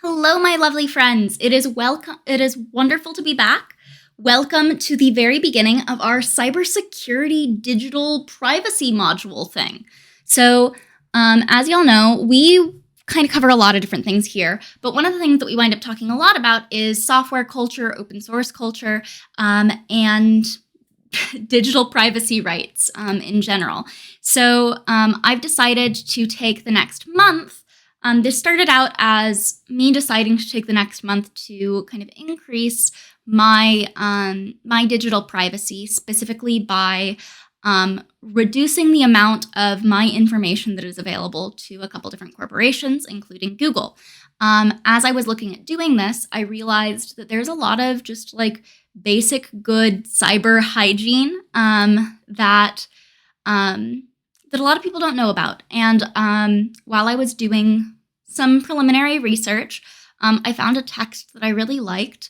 Hello, my lovely friends. It is wonderful to be back. Welcome to the very beginning of our cybersecurity digital privacy module thing. So, as y'all know, we kind of cover a lot of different things here, but one of the things that we wind up talking a lot about is software culture, open source culture, and digital privacy rights in general. So I've decided to take the next month. This started out as me deciding to take the next month to kind of increase my digital privacy, specifically by reducing the amount of my information that is available to a couple different corporations, including Google. As I was looking at doing this, I realized that there's a lot of just like basic good cyber hygiene that a lot of people don't know about. And while I was doing some preliminary research, I found a text that I really liked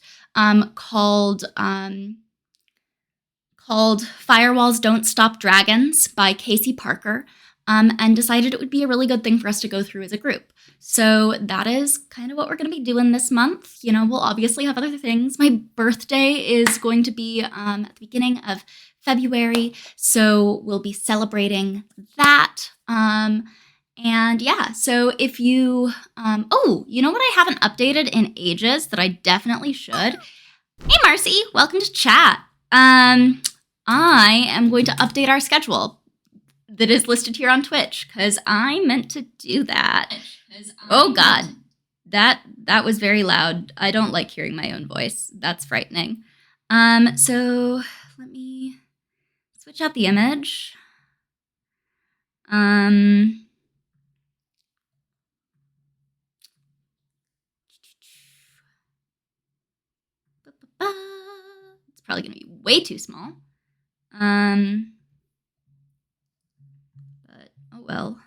called Firewalls Don't Stop Dragons by Casey Parker, and decided it would be a really good thing for us to go through as a group. So that is kind of what we're going to be doing this month. You know, we'll obviously have other things. My birthday is going to be at the beginning of February, so we'll be celebrating that. And yeah, so if you, you know what I haven't updated in ages that I definitely should? Hey, Marcy, welcome to chat. I am going to update our schedule that is listed here on Twitch because I meant to do that. Oh God, that was very loud. I don't like hearing my own voice. That's frightening. So let me switch out the image. It's probably going to be way too small. But oh well.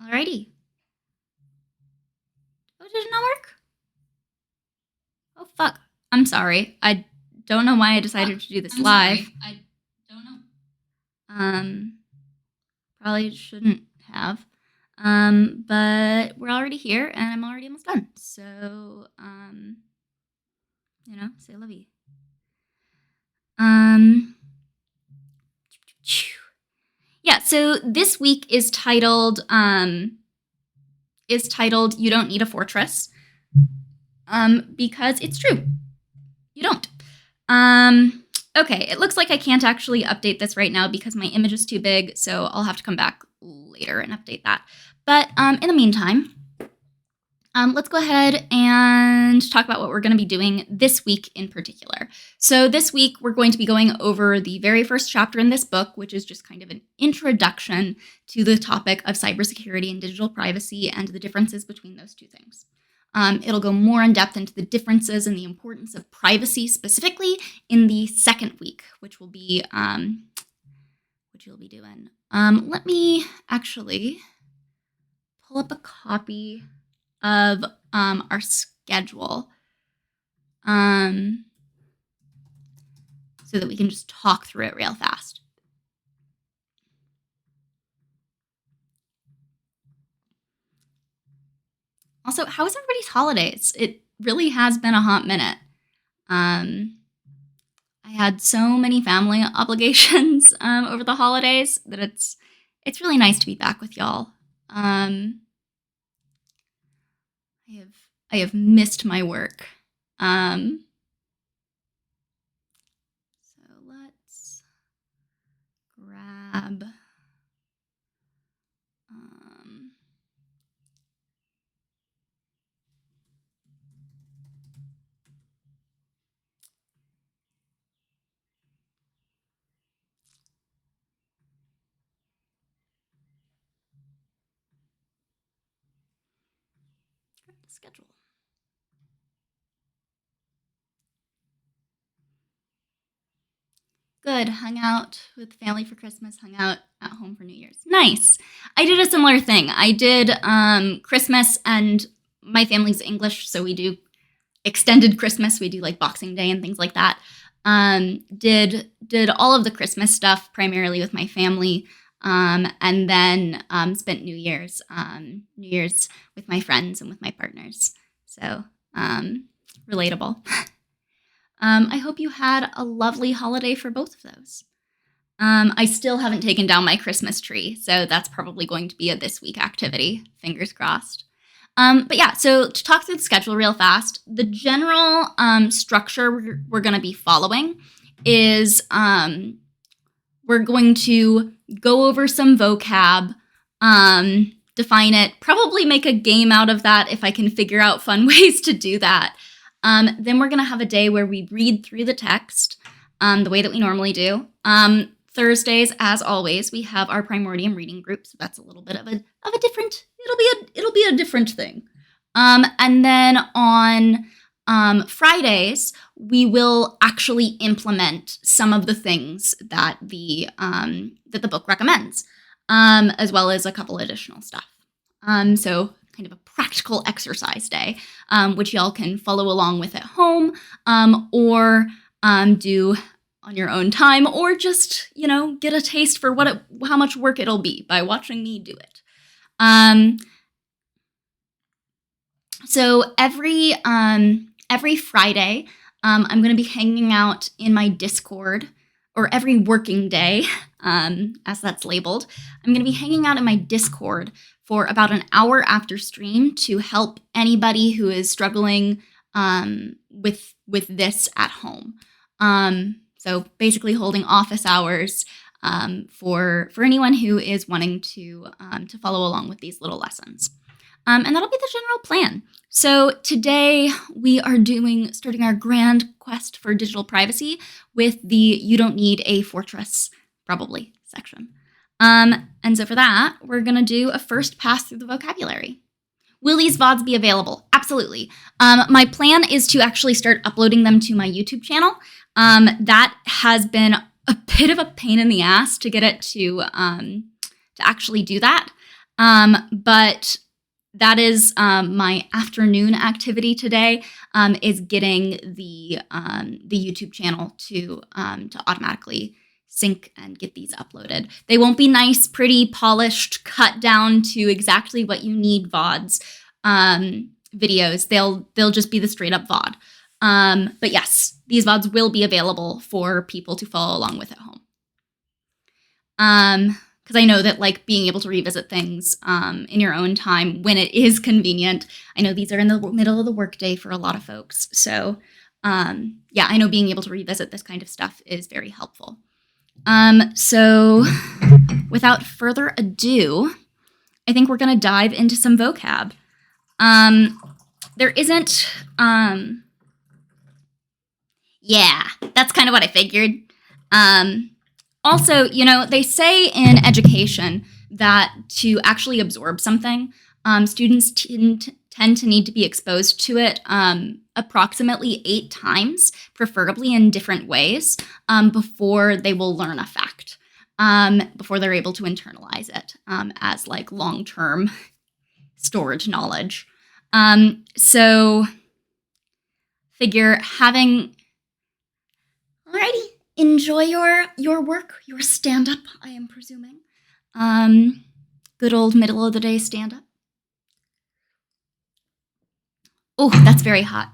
Alrighty. Oh, did it not work? Oh fuck. I'm sorry. I don't know why I decided to do this live. I don't know. Probably shouldn't have. But we're already here and I'm already almost done. So, you know, say la vie. Yeah, so this week is titled You Don't Need a Fortress. Because it's true. You don't. Okay, it looks like I can't actually update this right now because my image is too big, so I'll have to come back later and update that. But in the meantime, let's go ahead and talk about what we're going to be doing this week in particular. So this week, we're going to be going over the very first chapter in this book, which is just kind of an introduction to the topic of cybersecurity and digital privacy and the differences between those two things. It'll go more in depth into the differences and the importance of privacy specifically in the second week, which will be which you'll be doing. Let me actually pull up a copy of our schedule so that we can just talk through it real fast. Also, how is everybody's holidays? It really has been a hot minute. I had so many family obligations over the holidays that it's really nice to be back with y'all. I have missed my work. So let's grab the schedule. Good. Hung out with family for Christmas, hung out at home for New Year's. Nice. I did a similar thing. I did Christmas, and my family's English, so we do extended Christmas. We do like Boxing Day and things like that. Did all of the Christmas stuff primarily with my family, and then spent New Year's with my friends and with my partners. So relatable. I hope you had a lovely holiday for both of those. I still haven't taken down my Christmas tree, so that's probably going to be a this week activity. Fingers crossed. But yeah, so to talk through the schedule real fast, the general structure we're going to be following is we're going to go over some vocab, define it, probably make a game out of that if I can figure out fun ways to do that. Then we're going to have a day where we read through the text the way that we normally do. Thursdays, as always, we have our Primordium reading group, so that's a little bit of a different. It'll be a different thing. And then on Fridays, we will actually implement some of the things that the book recommends, as well as a couple additional stuff. So kind of a practical exercise day, which y'all can follow along with at home, or do on your own time, or just, get a taste for how much work it'll be by watching me do it. So every Friday, I'm going to be hanging out in my Discord, or every working day, as that's labeled. I'm going to be hanging out in my Discord for about an hour after stream to help anybody who is struggling with this at home. So basically holding office hours for anyone who is wanting to follow along with these little lessons. And that'll be the general plan. So today we are starting our grand quest for digital privacy with the You Don't Need a Fortress, probably, section. And so for that, we're going to do a first pass through the vocabulary. Will these VODs be available? Absolutely. My plan is to actually start uploading them to my YouTube channel. That has been a bit of a pain in the ass to get it to actually do that. But that is my afternoon activity today, is getting the YouTube channel to automatically sync and get these uploaded. They won't be nice, pretty, polished, cut down to exactly what you need VODs videos. They'll just be the straight up VOD. But yes, these VODs will be available for people to follow along with at home. Because I know that being able to revisit things in your own time when it is convenient. I know these are in the middle of the workday for a lot of folks. So yeah, I know being able to revisit this kind of stuff is very helpful. So without further ado, I think we're going to dive into some vocab. There isn't, yeah, that's kind of what I figured. Also, they say in education that to actually absorb something, students tend to need to be exposed to it approximately 8 times, preferably in different ways, before they will learn a fact, before they're able to internalize it as long-term storage knowledge. So figure having... Alrighty, enjoy your work, your stand-up, I am presuming. Good old middle of the day stand-up. Oh, that's very hot.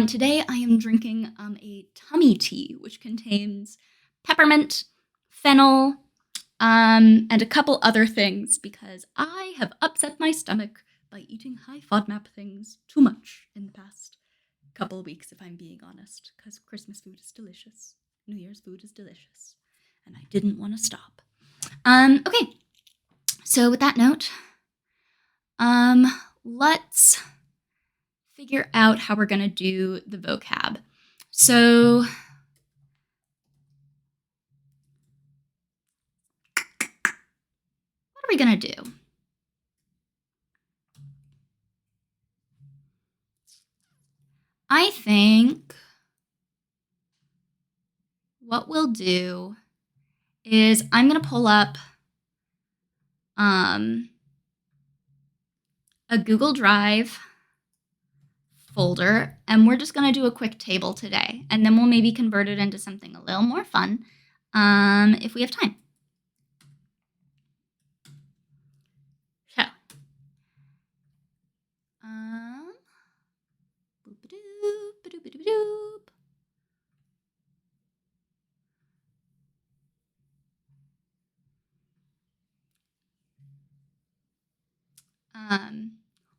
Today I am drinking a tummy tea, which contains peppermint, fennel, and a couple other things, because I have upset my stomach by eating high FODMAP things too much in the past couple of weeks, if I'm being honest, because Christmas food is delicious, New Year's food is delicious, and I didn't want to stop. Okay, so with that note, let's figure out how we're going to do the vocab. So what are we going to do? I think what we'll do is I'm going to pull up a Google Drive folder, and we're just going to do a quick table today, and then we'll maybe convert it into something a little more fun if we have time. So,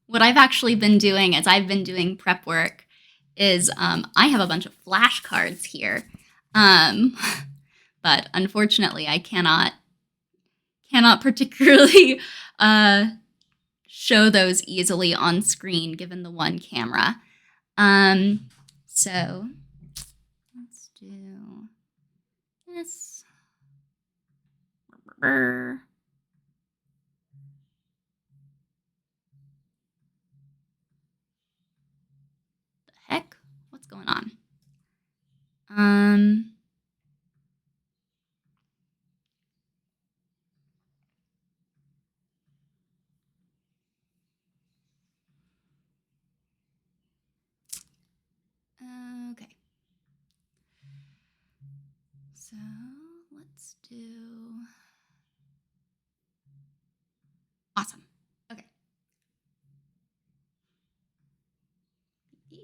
what I've actually been doing as I've been doing prep work is I have a bunch of flashcards here, but unfortunately I cannot particularly show those easily on screen given the one camera. So let's do this. The heck? What's going on? Okay. So let's do. Awesome. Okay. Beep.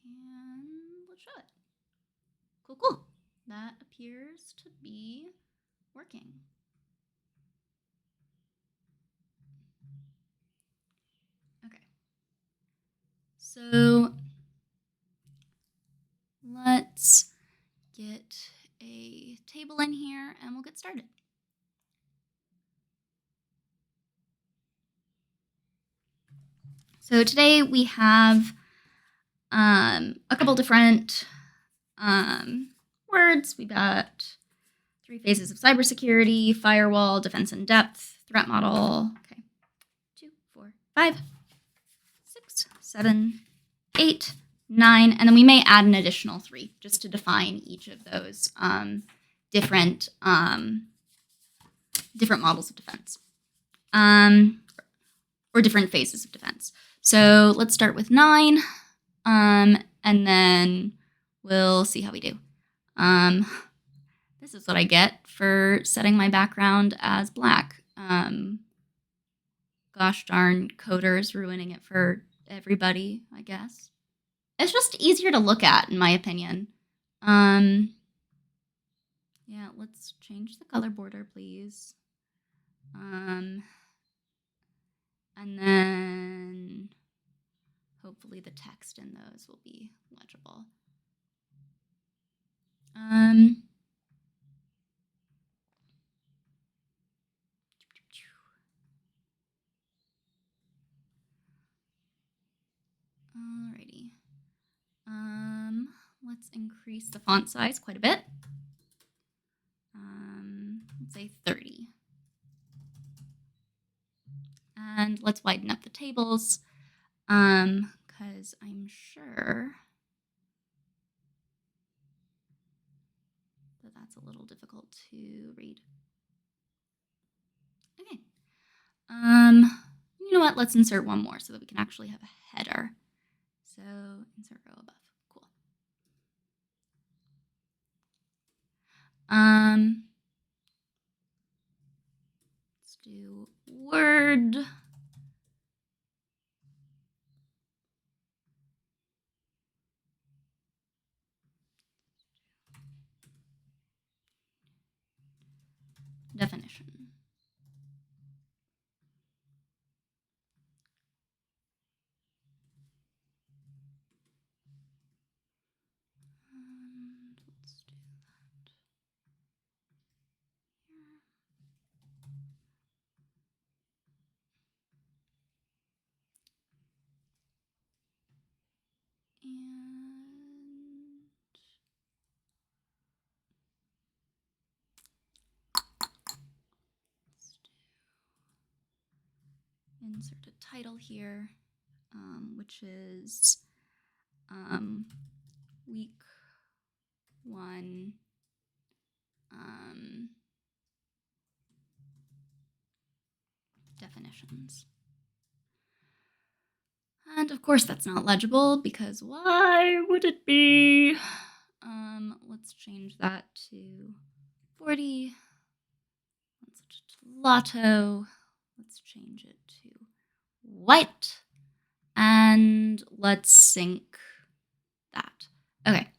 And let's show it. Cool. That appears to be working. Okay. So let's get a table in here and we'll get started. So today we have a couple different words. We've got 3 phases of cybersecurity, firewall, defense in depth, threat model. Okay, 2, 4, 5, 6, 7, 8, 9, and then we may add an additional 3 just to define each of those different models of defense or different phases of defense. So let's start with 9, and then we'll see how we do. This is what I get for setting my background as black. Gosh darn, coders ruining it for everybody, I guess. It's just easier to look at, in my opinion. Yeah, let's change the color border, please. And then hopefully the text in those will be legible. Alrighty. Let's increase the font size quite a bit. Let's say 30. And let's widen up the tables, because I'm sure that that's a little difficult to read. Okay. You know what? Let's insert one more so that we can actually have a header. So insert row above. Cool. Let's do word. Definition. And let's do that here. And let's insert a title here, which is week 1 definitions. And of course that's not legible because why would it be? Let's change that to 40. Let's switch it to Lotto. Let's change it to white. And let's sync that. Okay.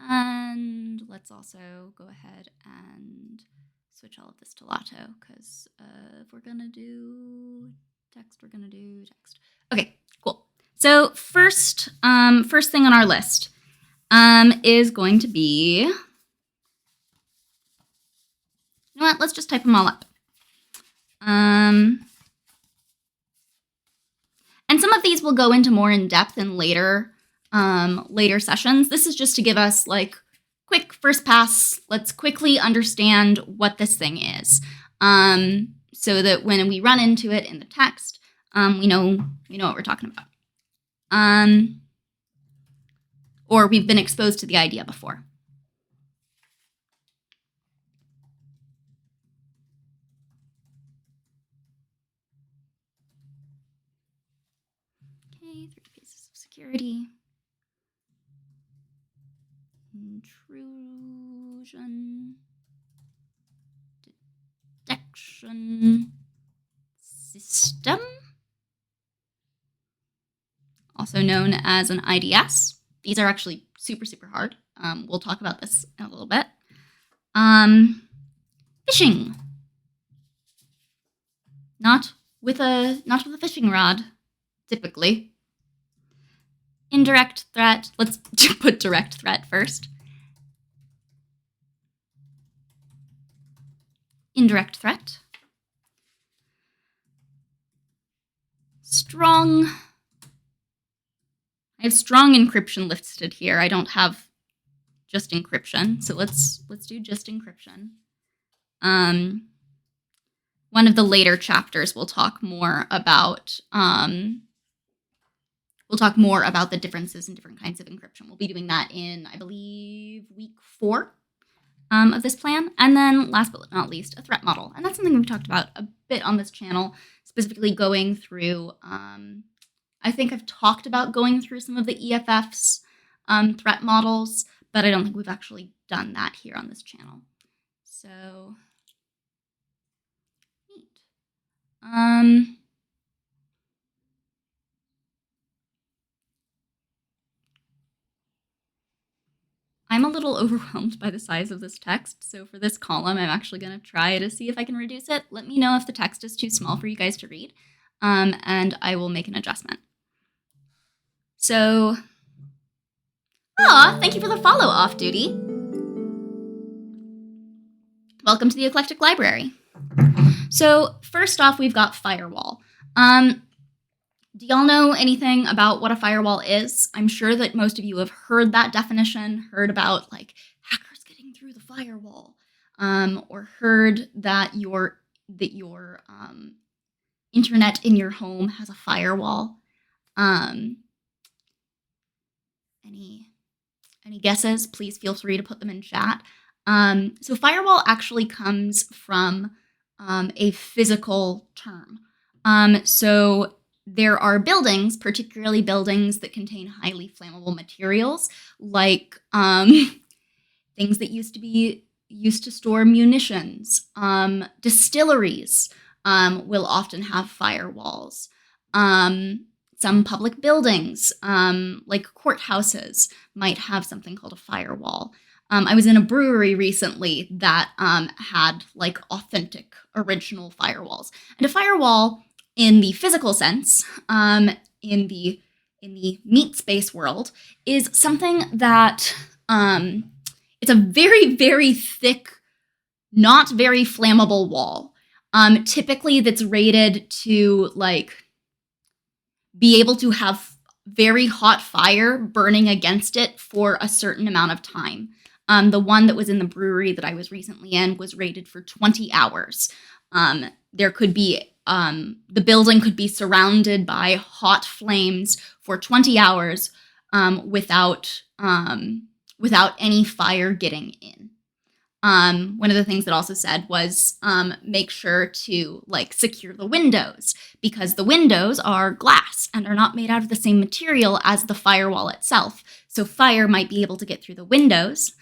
And let's also go ahead and switch all of this to Lato, because if we're going to do text, we're going to do text. Okay, cool. So first thing on our list is going to be, you know what, let's just type them all up. And some of these will go into more in depth in later sessions. This is just to give us like quick first pass. Let's quickly understand what this thing is, so that when we run into it in the text, we know what we're talking about, or we've been exposed to the idea before. Okay, 3 pieces of security. Intrusion detection system, also known as an IDS. These are actually super, super hard. We'll talk about this in a little bit. Phishing. Not with a fishing rod, typically. Indirect threat. Let's put direct threat first. Indirect threat. Strong. I have strong encryption listed here. I don't have just encryption, so let's do just encryption. One of the later chapters will talk more about the differences in different kinds of encryption. We'll be doing that in, I believe, week 4 of this plan. And then last but not least, a threat model. And that's something we've talked about a bit on this channel, specifically going through, I think I've talked about going through some of the EFF's threat models, but I don't think we've actually done that here on this channel. So, neat. I'm a little overwhelmed by the size of this text, so for this column, I'm actually going to try to see if I can reduce it. Let me know if the text is too small for you guys to read, and I will make an adjustment. So, thank you for the follow, Off Duty. Welcome to the Eclectic Library. So, first off, we've got firewall. Do y'all know anything about what a firewall is? I'm sure that most of you have heard that definition, heard about like hackers getting through the firewall, or heard that your internet in your home has a firewall. Any guesses? Please feel free to put them in chat. So firewall actually comes from a physical term. So there are buildings, particularly buildings that contain highly flammable materials, like things that used to store munitions. Distilleries will often have firewalls. Some public buildings, like courthouses, might have something called a firewall. I was in a brewery recently that had like authentic, original firewalls. And a firewall, in the physical sense, in the meat space world, is something that it's a very, very thick, not very flammable wall. Typically, that's rated to like be able to have very hot fire burning against it for a certain amount of time. The one that was in the brewery that I was recently in was rated for 20 hours. There could be the building could be surrounded by hot flames for 20 hours without any fire getting in. One of the things that also said was make sure to like secure the windows, because the windows are glass and are not made out of the same material as the firewall itself. So fire might be able to get through the windows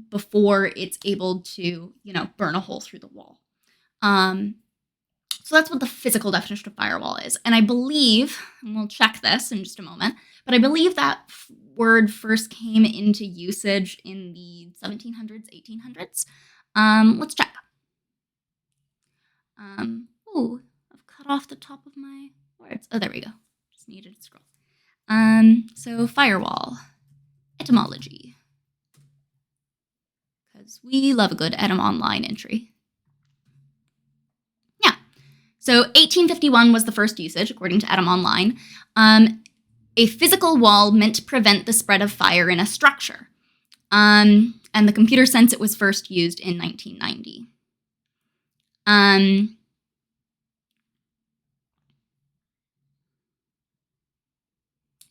before it's able to, burn a hole through the wall. So that's what the physical definition of firewall is. And I believe, and we'll check this in just a moment, but I believe that word first came into usage in the 1700s, 1800s. Let's check. I've cut off the top of my words. Oh, there we go. Just needed to scroll. So firewall, etymology. Because we love a good etym online entry. Yeah. So 1851 was the first usage, according to etym online. A physical wall meant to prevent the spread of fire in a structure. And the computer sense it was first used in 1990.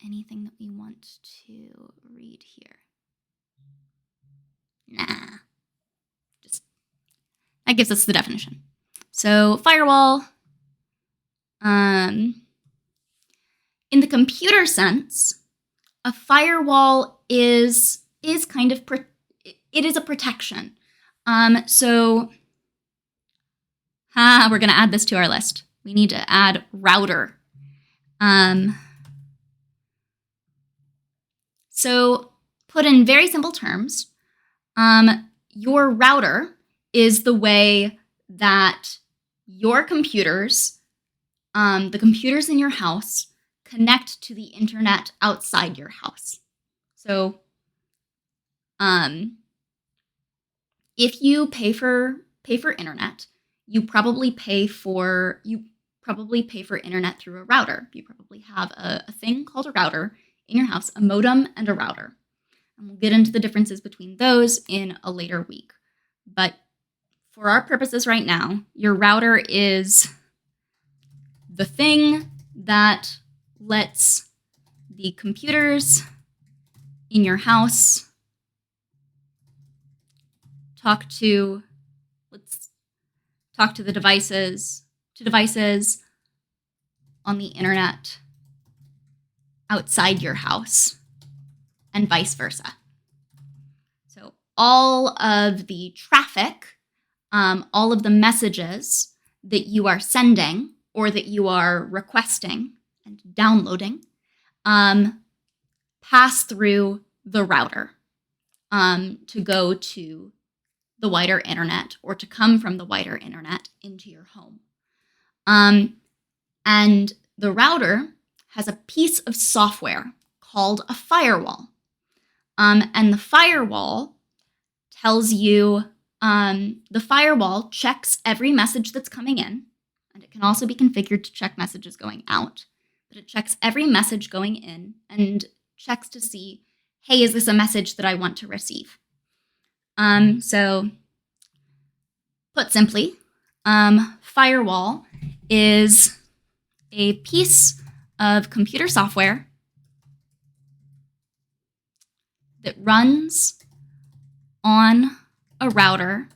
Anything that we want to read here? Nah. Just, that gives us the definition. So firewall, in the computer sense, a firewall is kind of, it is a protection. So we're going to add this to our list. We need to add router. So put in very simple terms, your router is the way that your computers, the computers in your house, connect to the internet outside your house. So if you pay for internet, you probably pay for internet through a router. You probably have a thing called a router in your house, a modem and a router. And we'll get into the differences between those in a later week. But for our purposes right now, your router is the thing that lets the computers in your house talk to the devices on the internet outside your house, and vice versa. So all of the traffic, all of the messages that you are sending or that you are requesting and downloading pass through the router to go to the wider internet or to come from the wider internet into your home. And the router has a piece of software called a firewall. And the firewall tells you, the firewall checks every message that's coming in, and it can also be configured to check messages going out, but it checks every message going in and checks to see, hey, is this a message that I want to receive? So put simply, firewall is a piece of computer software that runs on a router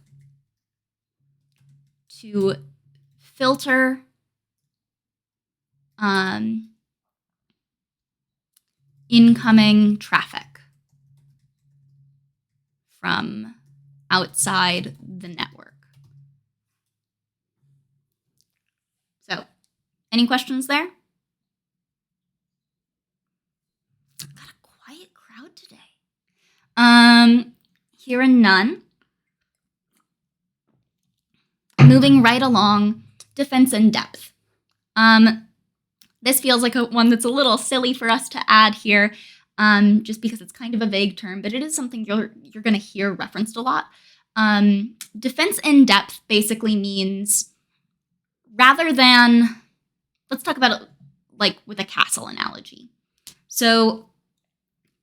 to filter incoming traffic from outside the network. So, any questions there? Got a quiet crowd today. Hearing none. Moving right along, defense in depth. This feels like one that's a little silly for us to add here, just because it's kind of a vague term, but it is something you're going to hear referenced a lot. Defense in depth basically means, rather than, let's talk about it like with a castle analogy. So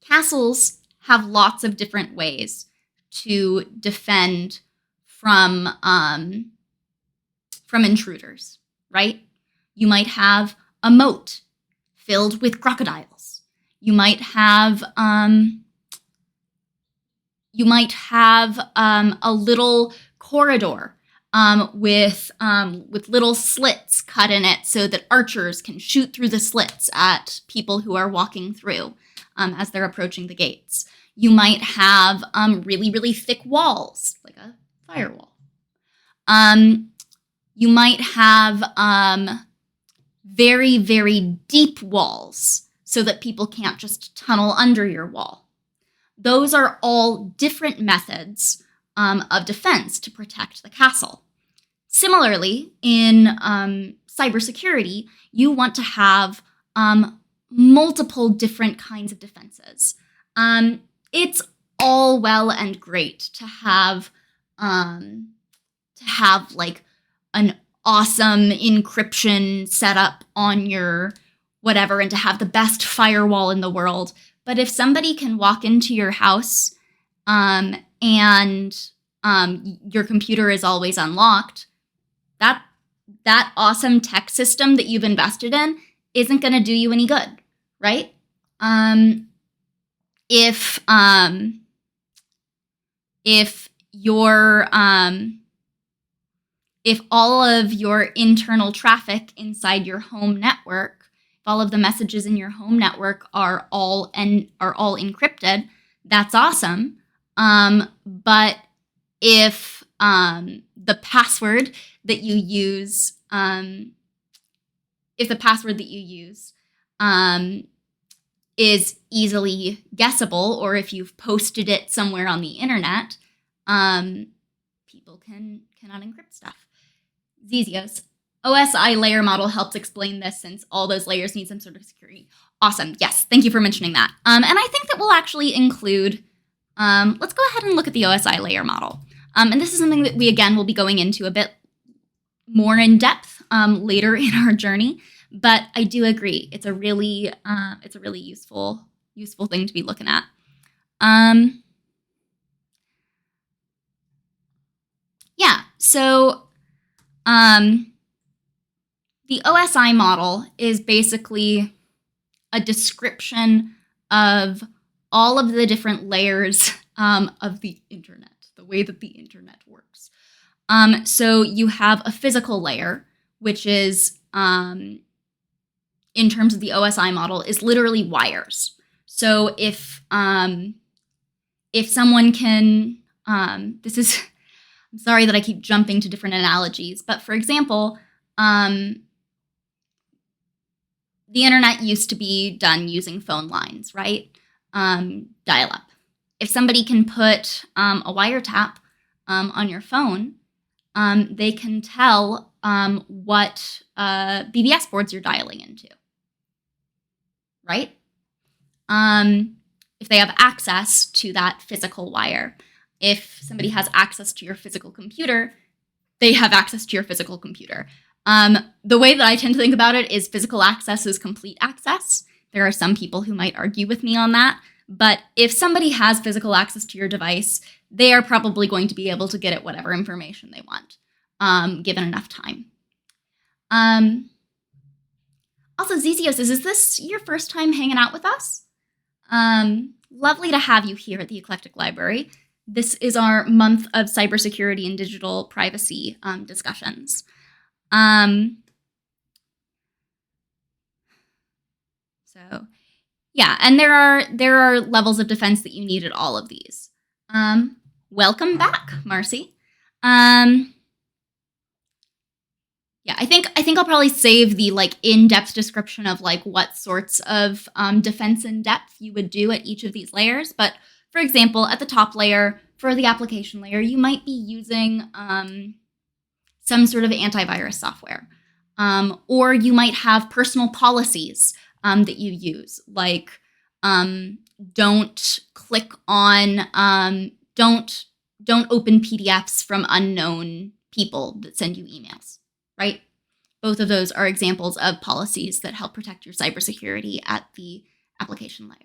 castles have lots of different ways to defend from intruders, right? You might have a moat filled with crocodiles. You might have a little corridor with little slits cut in it so that archers can shoot through the slits at people who are walking through as they're approaching the gates. You might have really, really thick walls, like a firewall. You might have very, very deep walls so that people can't just tunnel under your wall. Those are all different methods of defense to protect the castle. Similarly, in cybersecurity, you want to have multiple different kinds of defenses. It's all well and great to have like an awesome encryption setup on your whatever and to have the best firewall in the world. But if somebody can walk into your house and your computer is always unlocked, that awesome tech system that you've invested in isn't going to do you any good, right? If all of your internal traffic inside your home network, if all of the messages in your home network are all encrypted, that's awesome. But if the password that you use, is easily guessable, or if you've posted it somewhere on the internet, people cannot encrypt stuff. Zezios. OSI layer model helps explain this since all those layers need some sort of security. Awesome. Yes, thank you for mentioning that. And I think that we'll actually include, let's go ahead and look at the OSI layer model. And this is something that we, again, will be going into a bit more in depth later in our journey. But I do agree, it's a really useful thing to be looking at. Yeah, so the OSI model is basically a description of all of the different layers of the internet, the way that the internet works. So you have a physical layer, which is, in terms of the OSI model, is literally wires. So if someone can, I'm sorry that I keep jumping to different analogies, but for example, the internet used to be done using phone lines, right? Dial-up. If somebody can put a wiretap on your phone, they can tell what BBS boards you're dialing into, right? If they have access to that physical wire. If somebody has access to your physical computer, they have access to your physical computer. The way that I tend to think about it is physical access is complete access. There are some people who might argue with me on that, but if somebody has physical access to your device, they are probably going to be able to get at whatever information they want, given enough time. Also, Zezios, is this your first time hanging out with us? Lovely to have you here at the Eclectic Library. This is our month of cybersecurity and digital privacy discussions. So, yeah, and there are levels of defense that you need at all of these. Welcome back, Marcy. Yeah, I think I'll probably save the in-depth description of what sorts of defense in depth you would do at each of these layers. But for example, at the top layer, for the application layer, you might be using some sort of antivirus software. Or you might have personal policies that you use, like don't click on, don't open PDFs from unknown people that send you emails, right? Both of those are examples of policies that help protect your cybersecurity at the application layer.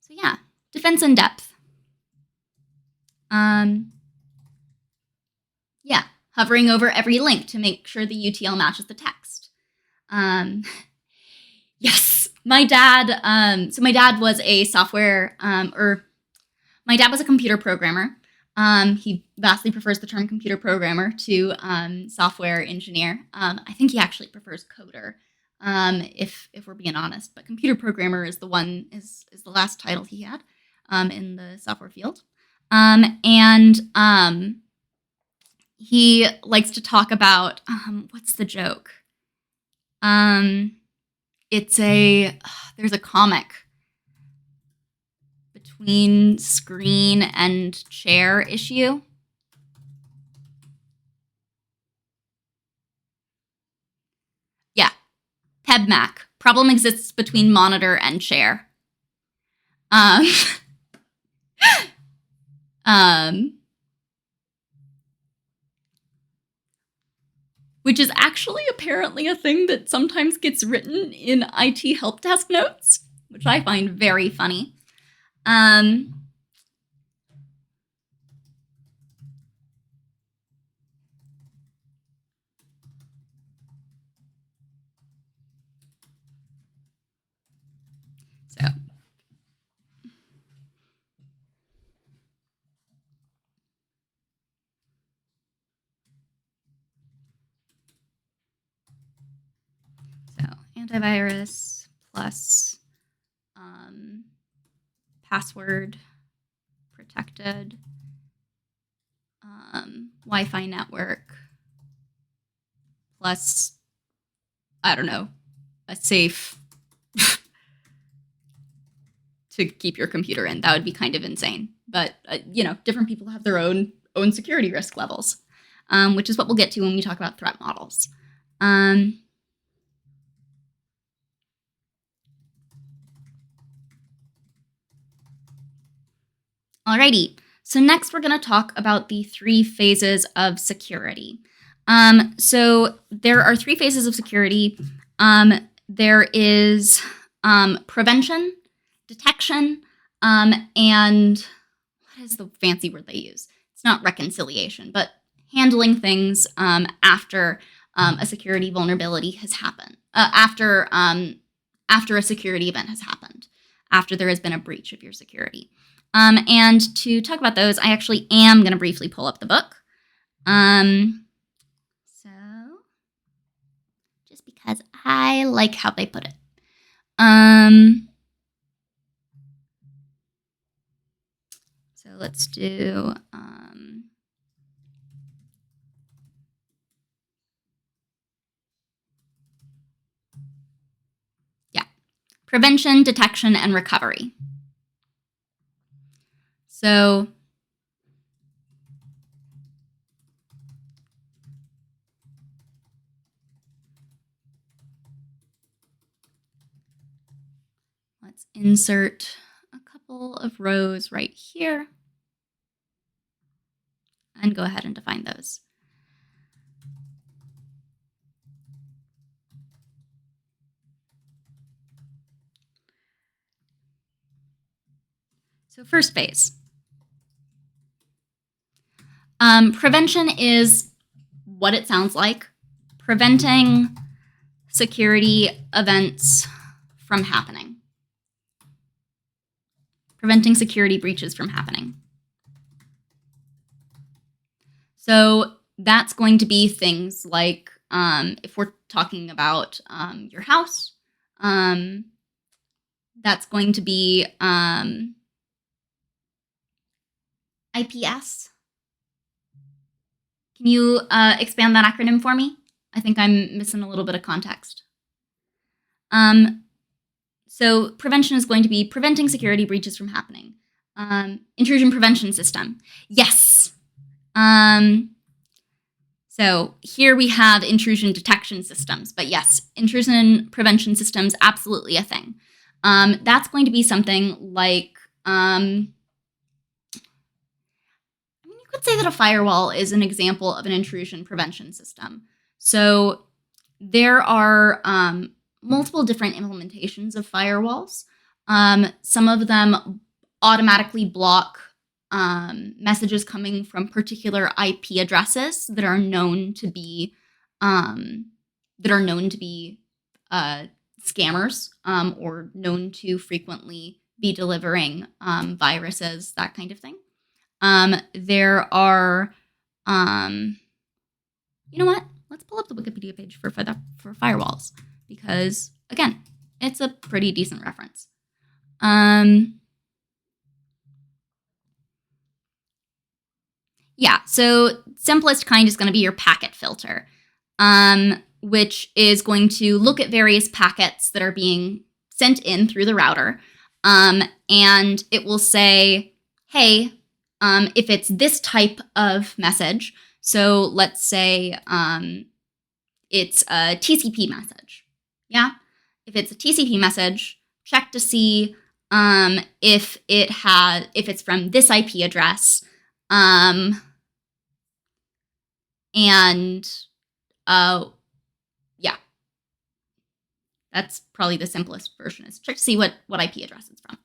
So yeah, defense in depth. Yeah, hovering over every link to make sure the UTL matches the text. Yes, my dad, so my dad was a software, my dad was a computer programmer. He vastly prefers the term computer programmer to software engineer. I think he actually prefers coder, if we're being honest. But computer programmer is the last title he had in the software field. He likes to talk about, what's the joke? There's a comic between screen and chair issue. Yeah, PEBMAC. Problem exists between monitor and chair. Which is actually apparently a thing that sometimes gets written in IT help desk notes, which I find very funny. So antivirus plus password protected Wi-Fi network plus, I don't know, a safe to keep your computer in. That would be kind of insane. But, different people have their own security risk levels, which is what we'll get to when we talk about threat models. Alrighty, so next we're going to talk about the 3 phases of security. So there are 3 phases of security. There is prevention, detection, and what is the fancy word they use? It's not reconciliation, but handling things after a security vulnerability has happened, after a security event has happened, after there has been a breach of your security. And to talk about those, I actually am going to briefly pull up the book. So just because I like how they put it. So let's do prevention, detection, and recovery. So let's insert a couple of rows right here and go ahead and define those. So first phase. Prevention is what it sounds like, preventing security events from happening, preventing security breaches from happening. So that's going to be things like, if we're talking about your house, that's going to be IPS. Can you expand that acronym for me? I think I'm missing a little bit of context. So prevention is going to be preventing security breaches from happening. Intrusion prevention system. Yes. So here we have intrusion detection systems, but yes, intrusion prevention systems, absolutely a thing. That's going to be something like, you could say that a firewall is an example of an intrusion prevention system. So there are multiple different implementations of firewalls. Some of them automatically block messages coming from particular IP addresses that are known to be scammers or known to frequently be delivering viruses, that kind of thing. There are, you know what? Let's pull up the Wikipedia page for firewalls because, again, it's a pretty decent reference. Yeah, so simplest kind is going to be your packet filter, which is going to look at various packets that are being sent in through the router and it will say, hey, if it's this type of message, so let's say it's a TCP message. Yeah? If it's a TCP message, check to see if it's from this IP address, and yeah, that's probably the simplest version, is check to see what IP address it's from.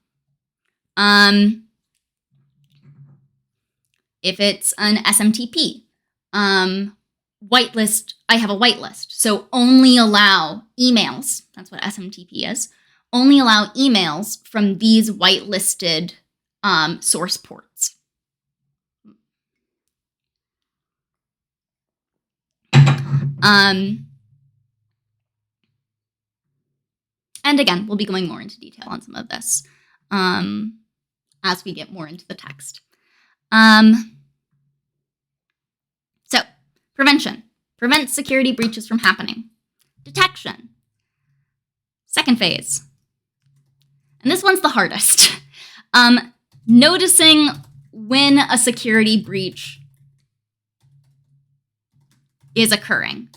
If it's an SMTP, whitelist, I have a whitelist. So only allow emails, that's what SMTP is, only allow emails from these whitelisted source ports. And again, we'll be going more into detail on some of this as we get more into the text. So, prevention. Prevent security breaches from happening. Detection. Second phase. And this one's the hardest. Noticing when a security breach is occurring.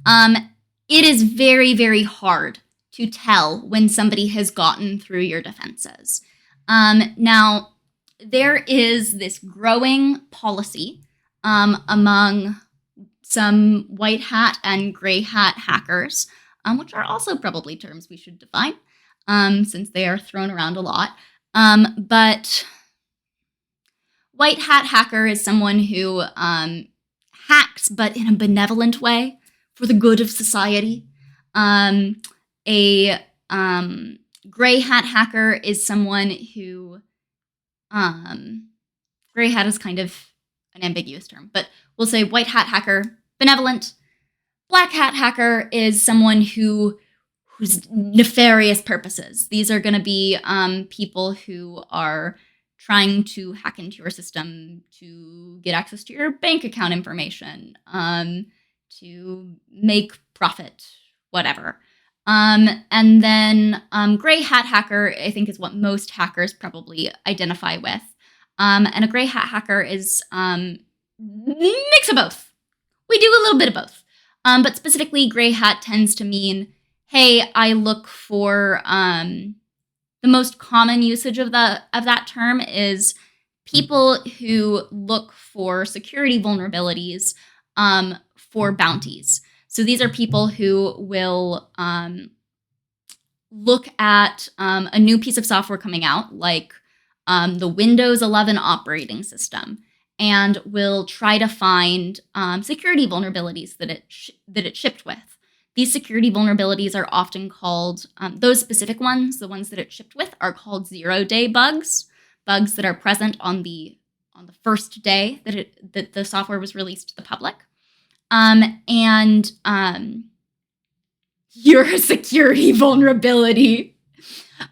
It is very, very hard to tell when somebody has gotten through your defenses. Now, there is this growing policy among some white hat and gray hat hackers, which are also probably terms we should define, since they are thrown around a lot. But white hat hacker is someone who hacks, but in a benevolent way for the good of society. A gray hat hacker is someone who, gray hat is kind of an ambiguous term, but we'll say white hat hacker, benevolent. Black hat hacker is someone whose nefarious purposes. These are going to be people who are trying to hack into your system to get access to your bank account information, to make profit, whatever. And then gray hat hacker, I think, is what most hackers probably identify with. And a gray hat hacker is mix of both. We do a little bit of both. But specifically, gray hat tends to mean, hey, I look for the most common usage of that term is people who look for security vulnerabilities for bounties. So these are people who will look at a new piece of software coming out, like the Windows 11 operating system, and will try to find security vulnerabilities that it shipped with. These security vulnerabilities are often called, those specific ones, the ones that it shipped with, are called zero-day bugs, bugs that are present on the first day that the software was released to the public. You're a security vulnerability.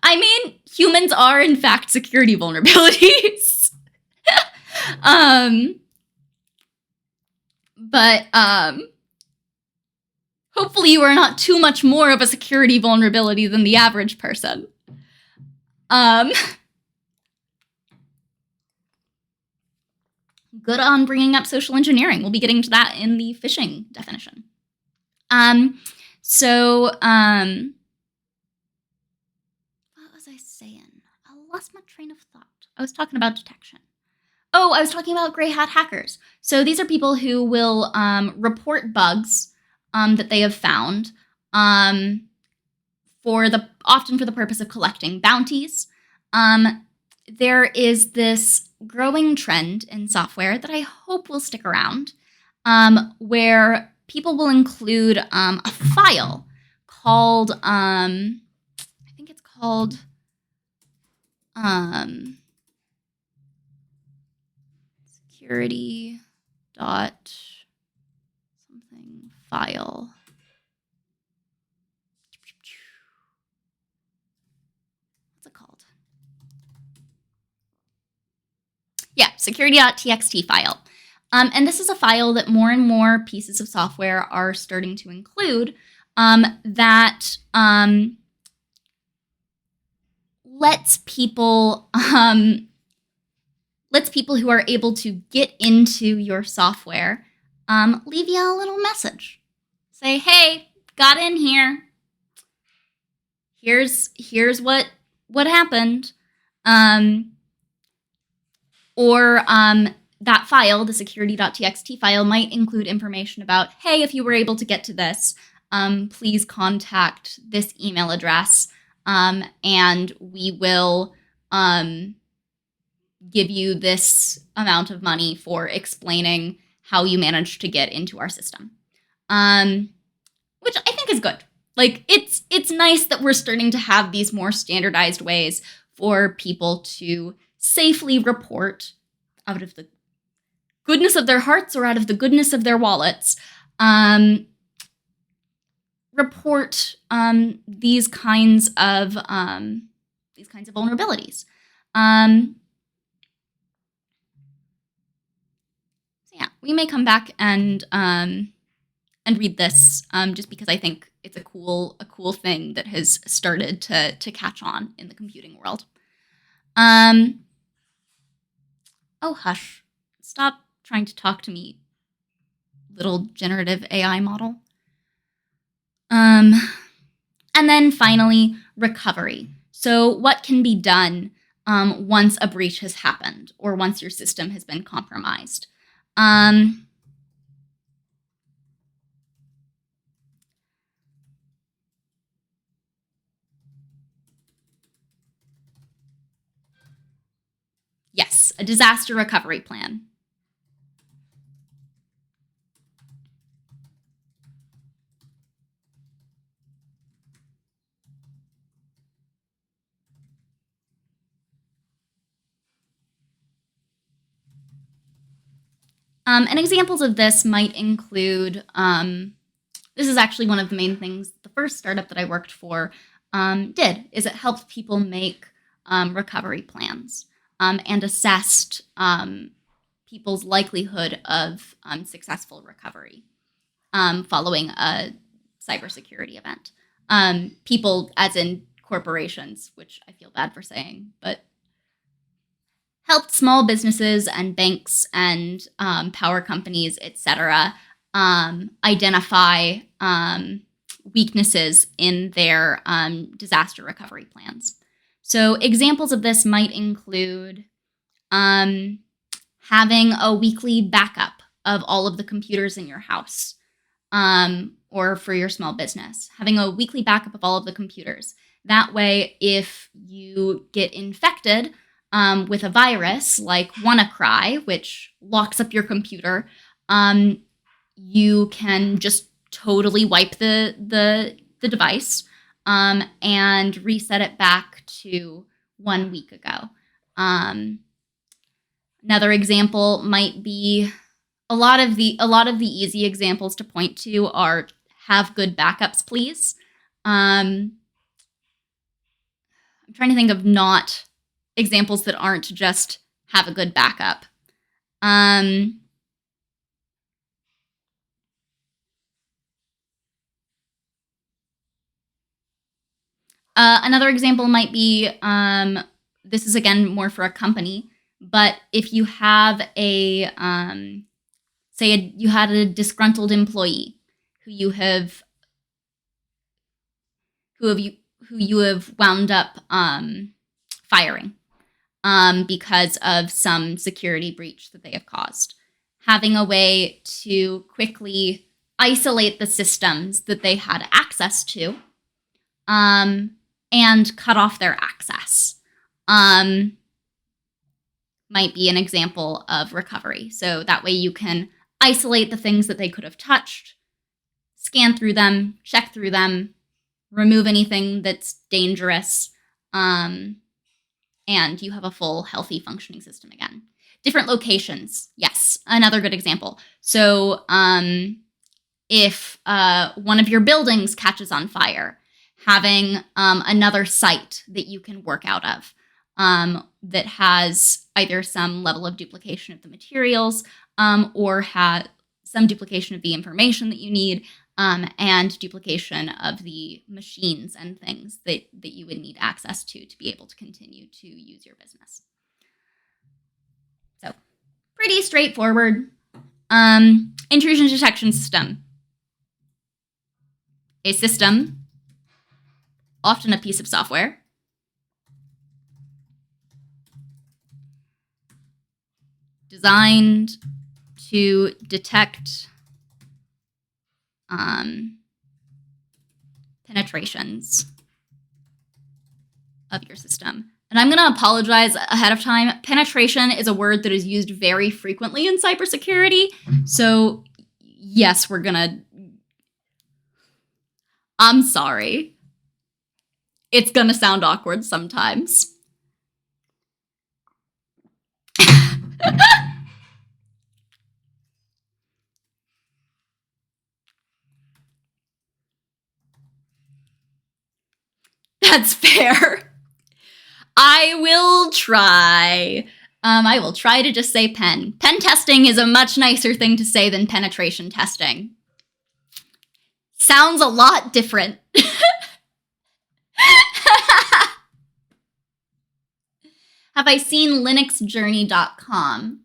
I mean, humans are, in fact, security vulnerabilities. But hopefully you are not too much more of a security vulnerability than the average person. Good on bringing up social engineering. We'll be getting to that in the phishing definition. What was I saying? I lost my train of thought. I was talking about detection. Oh, I was talking about gray hat hackers. So these are people who will report bugs that they have found often for the purpose of collecting bounties. There is this growing trend in software that I hope will stick around, where people will include a file called, I think it's called security dot something file. What's it called? Yeah, security.txt file. And this is a file that more and more pieces of software are starting to include that lets people who are able to get into your software leave you a little message. Say, hey, got in here. Here's what happened. Or that file, the security.txt file, might include information about, hey, if you were able to get to this, please contact this email address, and we will give you this amount of money for explaining how you managed to get into our system, which I think is good. Like, it's nice that we're starting to have these more standardized ways for people to safely report out of the goodness of their hearts or out of the goodness of their wallets, report these kinds of vulnerabilities. So yeah, we may come back and read this just because I think it's a cool thing that has started to catch on in the computing world. Oh, hush. Stop trying to talk to me, little generative AI model. And then finally, recovery. So what can be done once a breach has happened or once your system has been compromised? Yes, a disaster recovery plan. And examples of this might include, this is actually one of the main things the first startup that I worked for did, is it helped people make recovery plans and assessed people's likelihood of successful recovery following a cybersecurity event. People, as in corporations, which I feel bad for saying, but helped small businesses and banks and power companies, etc., identify weaknesses in their disaster recovery plans. So examples of this might include having a weekly backup of all of the computers in your house, or for your small business, having a weekly backup of all of the computers. That way, if you get infected with a virus like WannaCry, which locks up your computer, you can just totally wipe the device and reset it back to 1 week ago. Another example might be a lot of the easy examples to point to are have good backups, please. I'm trying to think of not examples that aren't just have a good backup. Another example might be, this is again more for a company, but if you have you had a disgruntled employee who you have wound up firing because of some security breach that they have caused. Having a way to quickly isolate the systems that they had access to and cut off their access might be an example of recovery. So that way you can isolate the things that they could have touched, scan through them, check through them, remove anything that's dangerous, and you have a full, healthy, functioning system again. Different locations, yes, another good example. So if one of your buildings catches on fire, having another site that you can work out of that has either some level of duplication of the materials or has some duplication of the information that you need, and duplication of the machines and things that you would need access to be able to continue to use your business. So pretty straightforward. Intrusion detection system. A system, often a piece of software, designed to detect penetrations of your system. And I'm going to apologize ahead of time. Penetration is a word that is used very frequently in cybersecurity. So yes, I'm sorry. It's going to sound awkward sometimes. That's fair. I will try. I will try to just say pen. Pen testing is a much nicer thing to say than penetration testing. Sounds a lot different. Have I seen linuxjourney.com?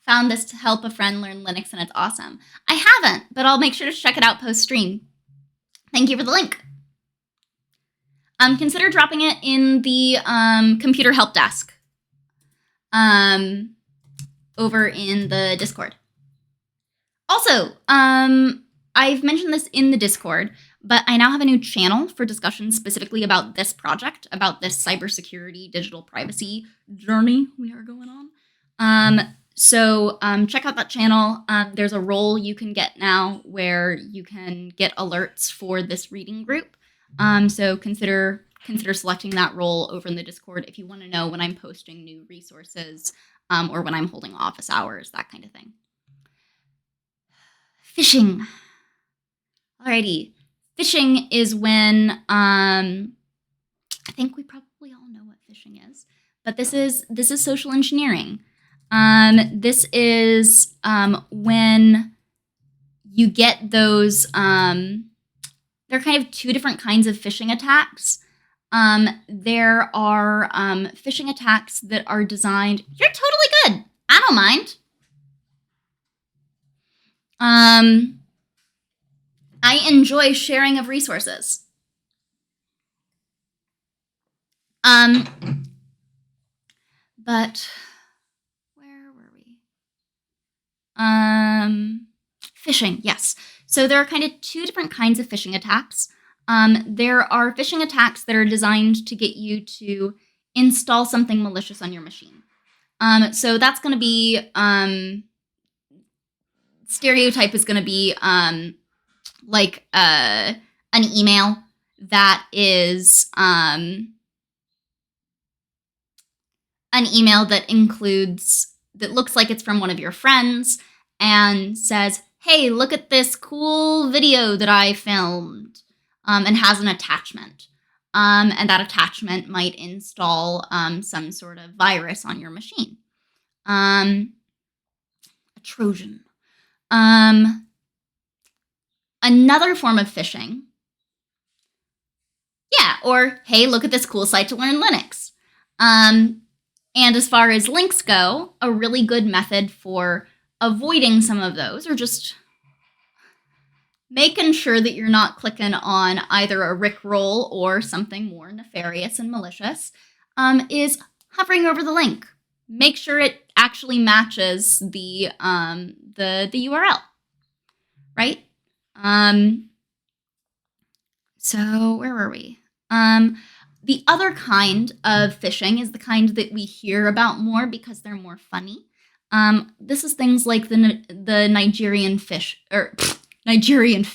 Found this to help a friend learn Linux and it's awesome. I haven't, but I'll make sure to check it out post-stream. Thank you for the link. Consider dropping it in the computer help desk over in the Discord. Also, I've mentioned this in the Discord, but I now have a new channel for discussions specifically about this project, about this cybersecurity digital privacy journey we are going on. So check out that channel. There's a role you can get now where you can get alerts for this reading group. So consider selecting that role over in the Discord if you want to know when I'm posting new resources or when I'm holding office hours, that kind of thing. Phishing. Alrighty. Phishing is when, I think we probably all know what phishing is, but this is social engineering. This is when you get those, there are kind of two different kinds of phishing attacks. There are phishing attacks that are designed, you're totally good, I don't mind. I enjoy sharing of resources. But where were we? Phishing, yes. So there are kind of two different kinds of phishing attacks. There are phishing attacks that are designed to get you to install something malicious on your machine. So that's going to be, stereotype is going to be like an email that is an email that looks like it's from one of your friends and says, hey, look at this cool video that I filmed, and has an attachment. And that attachment might install some sort of virus on your machine. A Trojan. Another form of phishing. Yeah, or, hey, look at this cool site to learn Linux. And as far as links go, a really good method for avoiding some of those, or just making sure that you're not clicking on either a Rickroll or something more nefarious and malicious, is hovering over the link. Make sure it actually matches the URL, right? So where were we? The other kind of phishing is the kind that we hear about more because they're more funny. This is things like the Nigerian fish, the Nigerian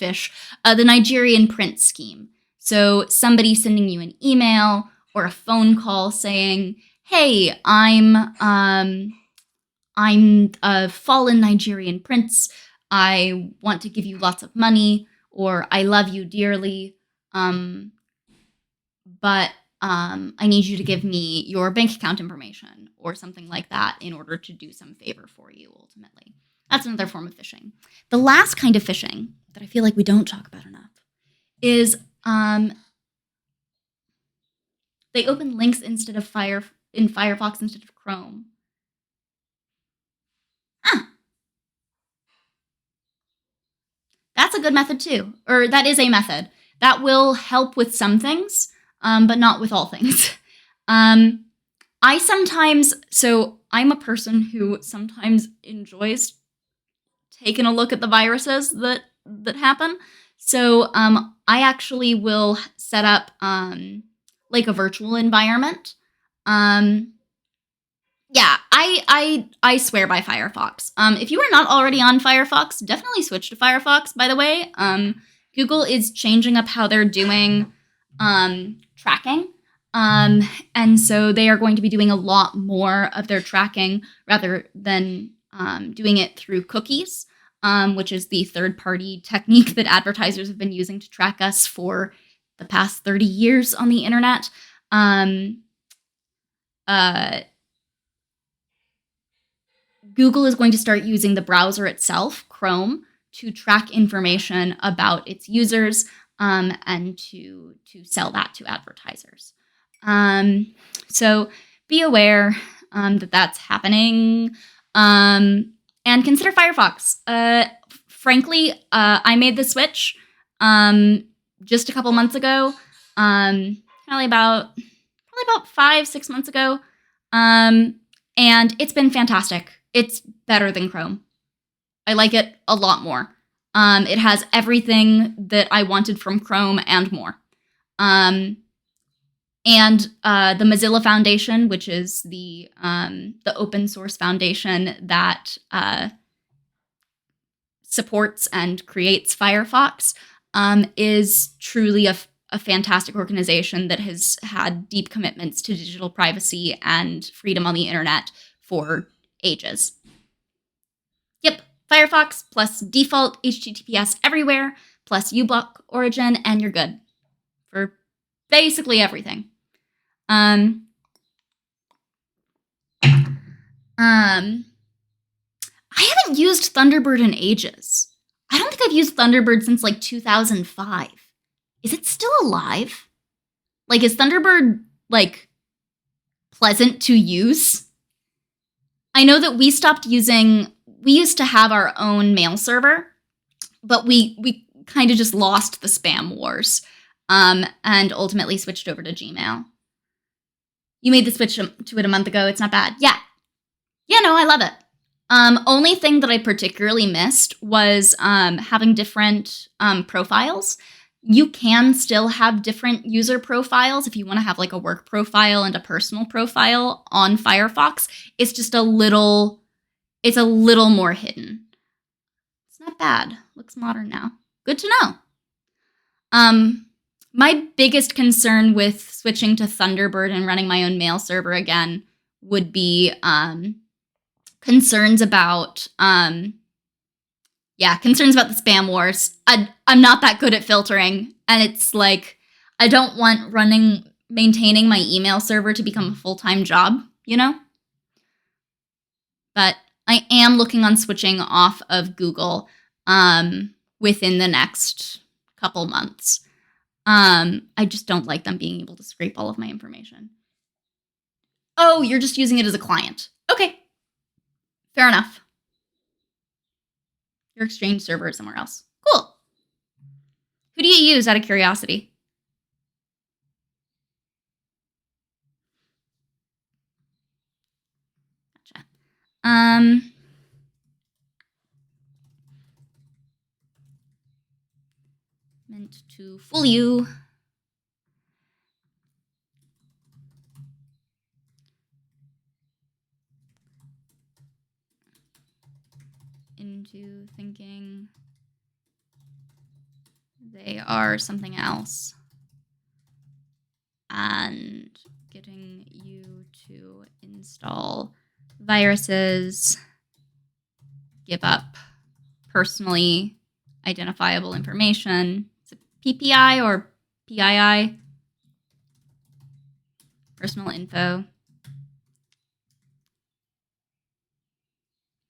print scheme. So somebody sending you an email or a phone call saying, hey, I'm a fallen Nigerian prince. I want to give you lots of money, or I love you dearly, but I need you to give me your bank account information or something like that in order to do some favor for you, ultimately. That's another form of phishing. The last kind of phishing that I feel like we don't talk about enough is they open links in Firefox instead of Chrome. That's a good method too, or that is a method that will help with some things, but not with all things. I'm a person who sometimes enjoys taking a look at the viruses that happen. So I actually will set up like a virtual environment. Yeah, I swear by Firefox. If you are not already on Firefox, definitely switch to Firefox, by the way. Google is changing up how they're doing tracking. And so they are going to be doing a lot more of their tracking rather than doing it through cookies, which is the third-party technique that advertisers have been using to track us for the past 30 years on the internet. Google is going to start using the browser itself, Chrome, to track information about its users and to sell that to advertisers. So be aware that that's happening and consider Firefox. Frankly, I made the switch just a couple months ago, probably about 5-6 months ago, and it's been fantastic. It's better than Chrome. I like it a lot more. It has everything that I wanted from Chrome and more. And the Mozilla Foundation, which is the open source foundation that supports and creates Firefox, is truly a fantastic organization that has had deep commitments to digital privacy and freedom on the internet for ages. Yep, Firefox plus default HTTPS everywhere, plus uBlock origin, and you're good for basically everything. I haven't used Thunderbird in ages. I don't think I've used Thunderbird since like 2005. Is it still alive? Like, is Thunderbird like pleasant to use? I know that we used to have our own mail server, but we kind of just lost the spam wars and ultimately switched over to Gmail. You made the switch to it a month ago. It's not bad. Yeah, no, I love it. Only thing that I particularly missed was having different profiles. You can still have different user profiles if you want to have like a work profile and a personal profile on Firefox. It's just a little more hidden. It's not bad. Looks modern now. Good to know. My biggest concern with switching to Thunderbird and running my own mail server again would be concerns about the spam wars. I'm not that good at filtering, and it's like I don't want maintaining my email server to become a full-time job, you know? But I am looking on switching off of Google within the next couple months. I just don't like them being able to scrape all of my information. Oh, you're just using it as a client. Okay. Fair enough. Your Exchange server is somewhere else. Cool. Who do you use out of curiosity? Gotcha. Meant to fool you. Into thinking they are something else and getting you to install viruses, give up personally identifiable information. Is it PPI or PII? Personal info.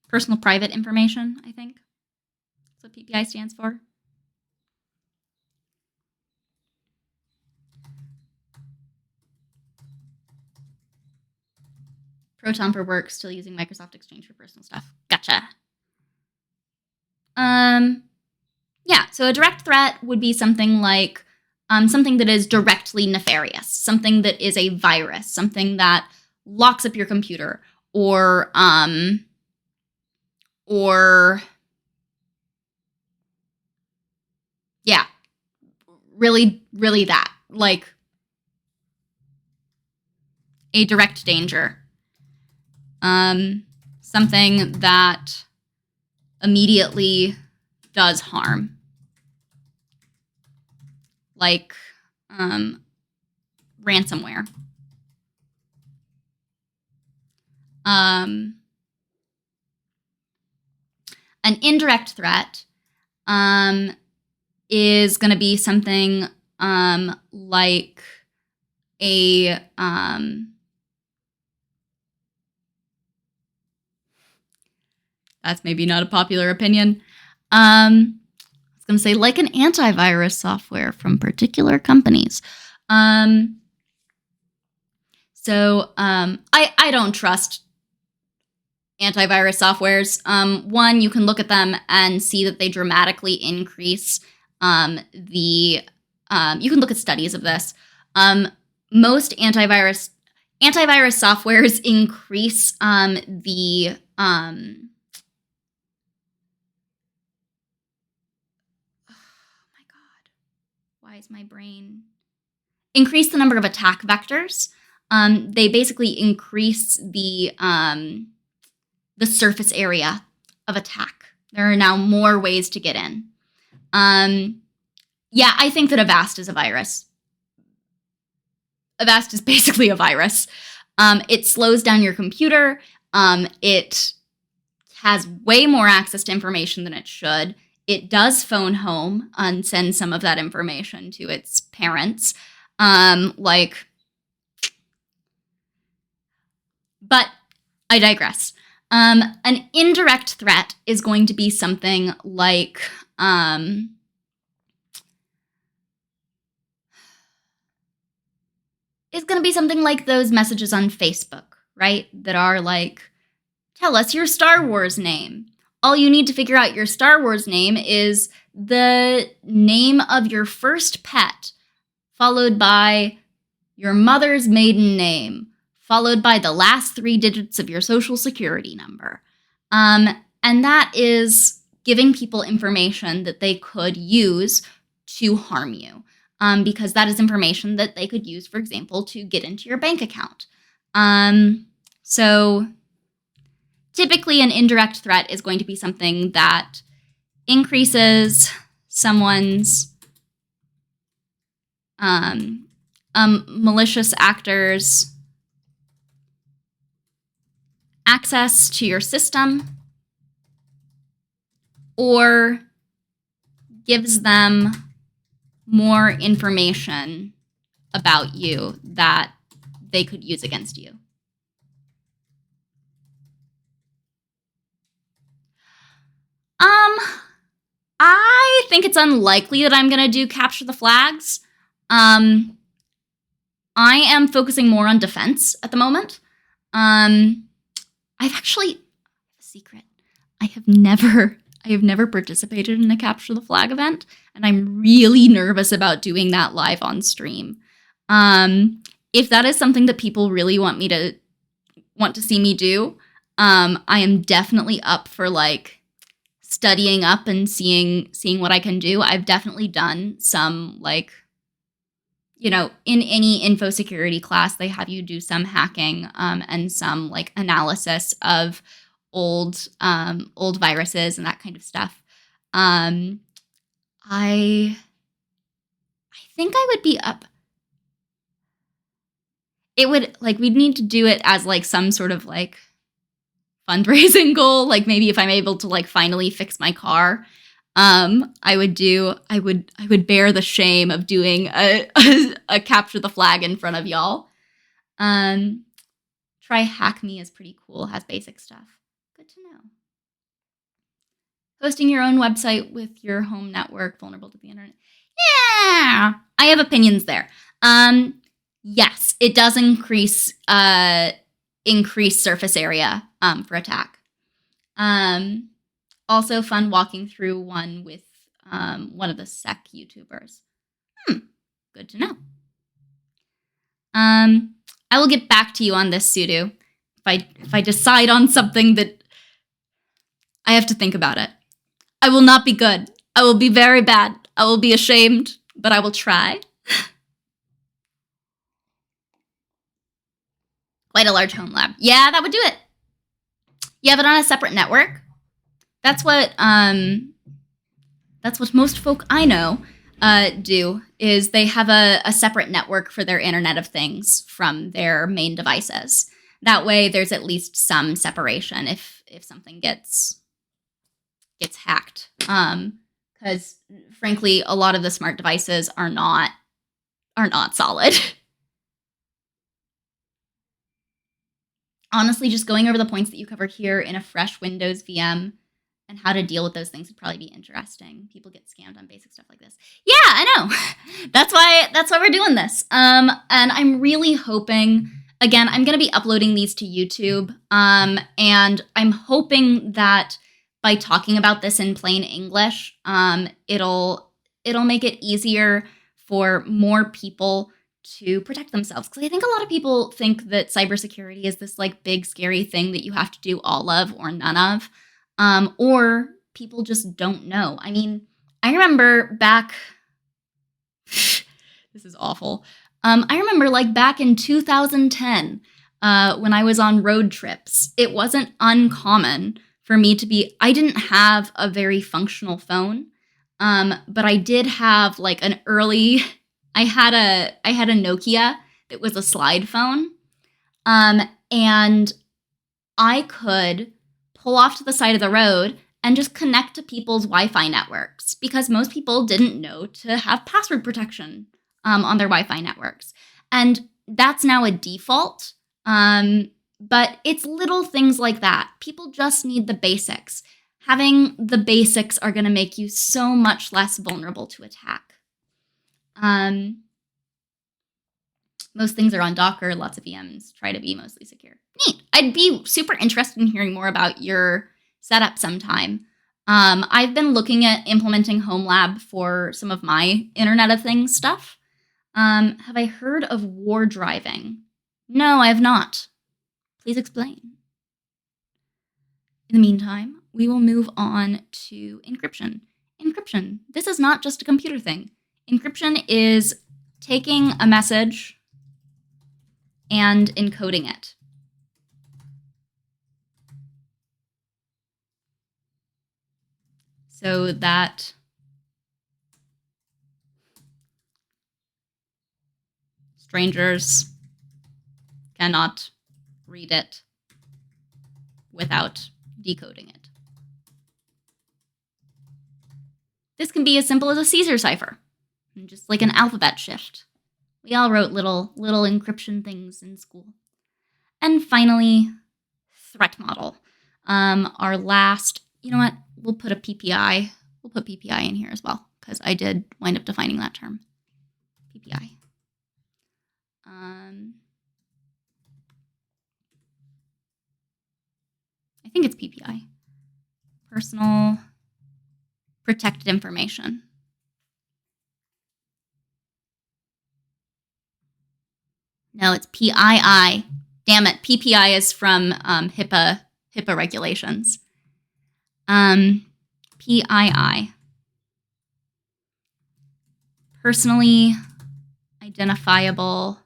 Personal private information, I think. That's what PPI stands for. Proton for work, still using Microsoft Exchange for personal stuff. Gotcha. Yeah, so a direct threat would be something like something that is directly nefarious, something that is a virus, something that locks up your computer, or yeah, really, really that, like a direct danger. Something that immediately does harm. Like ransomware. An indirect threat is going to be something like a that's maybe not a popular opinion. I was going to say like an antivirus software from particular companies. So I don't trust antivirus softwares. One, you can look at them and see that they dramatically increase you can look at studies of this. Most antivirus softwares increase the why is my brain increase the number of attack vectors. They basically increase the surface area of attack. There are now more ways to get in. Yeah, I think that Avast is a virus. Avast is basically a virus. It slows down your computer. It has way more access to information than it should. It does phone home and send some of that information to its parents. But I digress. An indirect threat is going to be something like it's going to be something like those messages on Facebook, right? That are like, tell us your Star Wars name. All you need to figure out your Star Wars name is the name of your first pet, followed by your mother's maiden name, followed by the last 3 digits of your social security number. And that is giving people information that they could use to harm you, because that is information that they could use, for example, to get into your bank account. So typically an indirect threat is going to be something that increases someone's malicious actors' access to your system, or gives them more information about you that they could use against you. I think it's unlikely that I'm going to do capture the flags. I am focusing more on defense at the moment. I've actually, a secret. I have never participated in a capture the flag event, and I'm really nervous about doing that live on stream. If that is something that people really want to see me do, I am definitely up for like studying up and seeing what I can do. I've definitely done some like, in any info security class, they have you do some hacking and some like analysis of old viruses and that kind of stuff. I think I would be up. It would like we'd need to do it as like some sort of like fundraising goal. Like maybe if I'm able to like finally fix my car, I would bear the shame of doing a capture the flag in front of y'all. Try Hack Me is pretty cool. Has basic stuff. Good to know. Hosting your own website with your home network vulnerable to the internet. Yeah, I have opinions there. Yes, it does increase surface area for attack. Also fun walking through one with one of the sec YouTubers. Good to know. I will get back to you on this, Sudo. If I decide on something that I have to think about it. I will not be good. I will be very bad. I will be ashamed, but I will try. Quite a large home lab. Yeah, that would do it. You have it on a separate network. That's what most folk I know do, is they have a separate network for their Internet of Things from their main devices. That way there's at least some separation if something gets hacked. Because frankly, a lot of the smart devices are not solid. Honestly, just going over the points that you covered here in a fresh Windows VM and how to deal with those things would probably be interesting. People get scammed on basic stuff like this. Yeah, I know. That's why we're doing this. And I'm really hoping, again, I'm going to be uploading these to YouTube. And I'm hoping that by talking about this in plain English, it'll make it easier for more people to protect themselves. Because I think a lot of people think that cybersecurity is this like big scary thing that you have to do all of or none of. Or people just don't know. I mean, I remember back, this is awful. I remember like back in 2010, when I was on road trips, it wasn't uncommon for me to I didn't have a very functional phone. But I did have like an early, I had a Nokia that was a slide phone. And I could pull off to the side of the road and just connect to people's Wi-Fi networks, because most people didn't know to have password protection on their Wi-Fi networks. And that's now a default. But it's little things like that. People just need the basics. Having the basics are going to make you so much less vulnerable to attack. Most things are on Docker. Lots of VMs try to be mostly secure. Neat. I'd be super interested in hearing more about your setup sometime. I've been looking at implementing Home Lab for some of my Internet of Things stuff. Have I heard of war driving? No, I have not. Please explain. In the meantime, we will move on to encryption. Encryption. This is not just a computer thing. Encryption is taking a message and encoding it. So that strangers cannot read it without decoding it. This can be as simple as a Caesar cipher, just like an alphabet shift. We all wrote little encryption things in school. And finally, threat model. Our last, you know what? We'll put a PPI. We'll put PPI in here as well, because I did wind up defining that term. PPI. I think it's PPI. Personal protected information. No, it's PII. Damn it, PPI is from HIPAA regulations. PII. Personally identifiable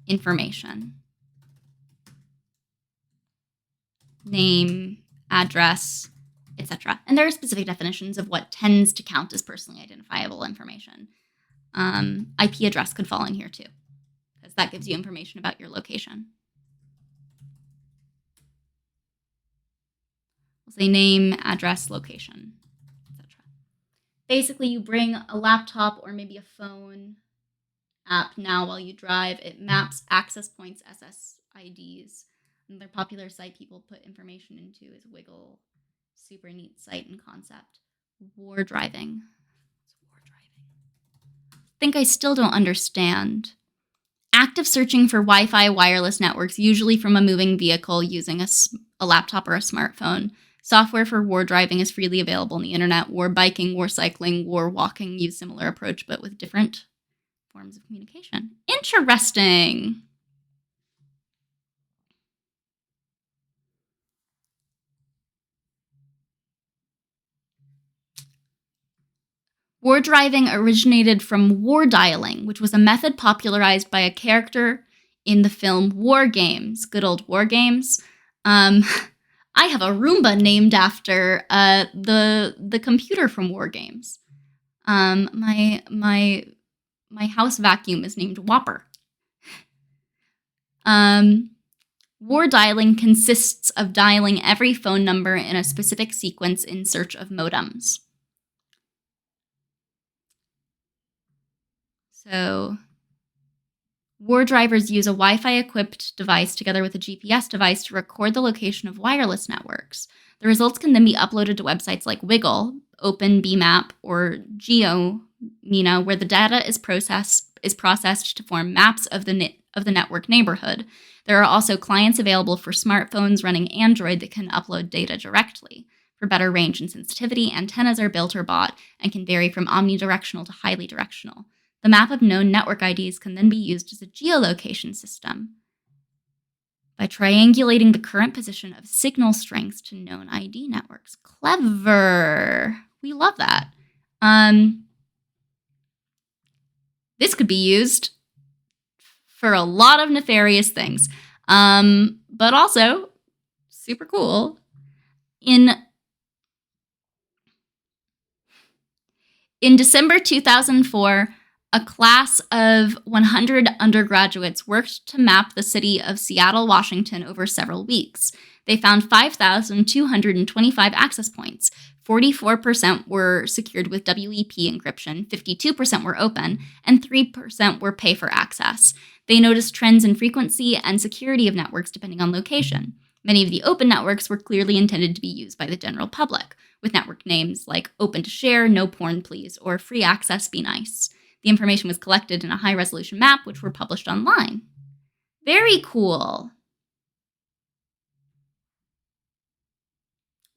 information. Name, address, etc. And there are specific definitions of what tends to count as personally identifiable information. IP address could fall in here too, because that gives you information about your location. We'll say name, address, location, etc. Basically, you bring a laptop or maybe a phone app now while you drive. It maps access points, SSIDs. Another popular site people put information into is Wiggle. Super neat site and concept. War driving. What's war driving? I think I still don't understand. Active searching for Wi-Fi wireless networks, usually from a moving vehicle using a laptop or a smartphone. Software for war driving is freely available on the internet. War biking, war cycling, war walking use similar approach, but with different forms of communication. Interesting. War driving originated from war dialing, which was a method popularized by a character in the film War Games. Good old War Games. I have a Roomba named after the computer from War Games. My house vacuum is named Whopper. War dialing consists of dialing every phone number in a specific sequence in search of modems. So, war drivers use a Wi-Fi equipped device together with a GPS device to record the location of wireless networks. The results can then be uploaded to websites like Wiggle, OpenBMap, or GeoMina, where the data is processed to form maps of the network neighborhood. There are also clients available for smartphones running Android that can upload data directly. For better range and sensitivity, antennas are built or bought and can vary from omnidirectional to highly directional. The map of known network IDs can then be used as a geolocation system by triangulating the current position of signal strengths to known ID networks. Clever. We love that. This could be used for a lot of nefarious things, but also super cool. In December 2004, a class of 100 undergraduates worked to map the city of Seattle, Washington over several weeks. They found 5,225 access points. 44% were secured with WEP encryption, 52% were open, and 3% were pay for access. They noticed trends in frequency and security of networks depending on location. Many of the open networks were clearly intended to be used by the general public, with network names like open to share, no porn please, or free access be nice. The information was collected in a high-resolution map, which were published online. Very cool.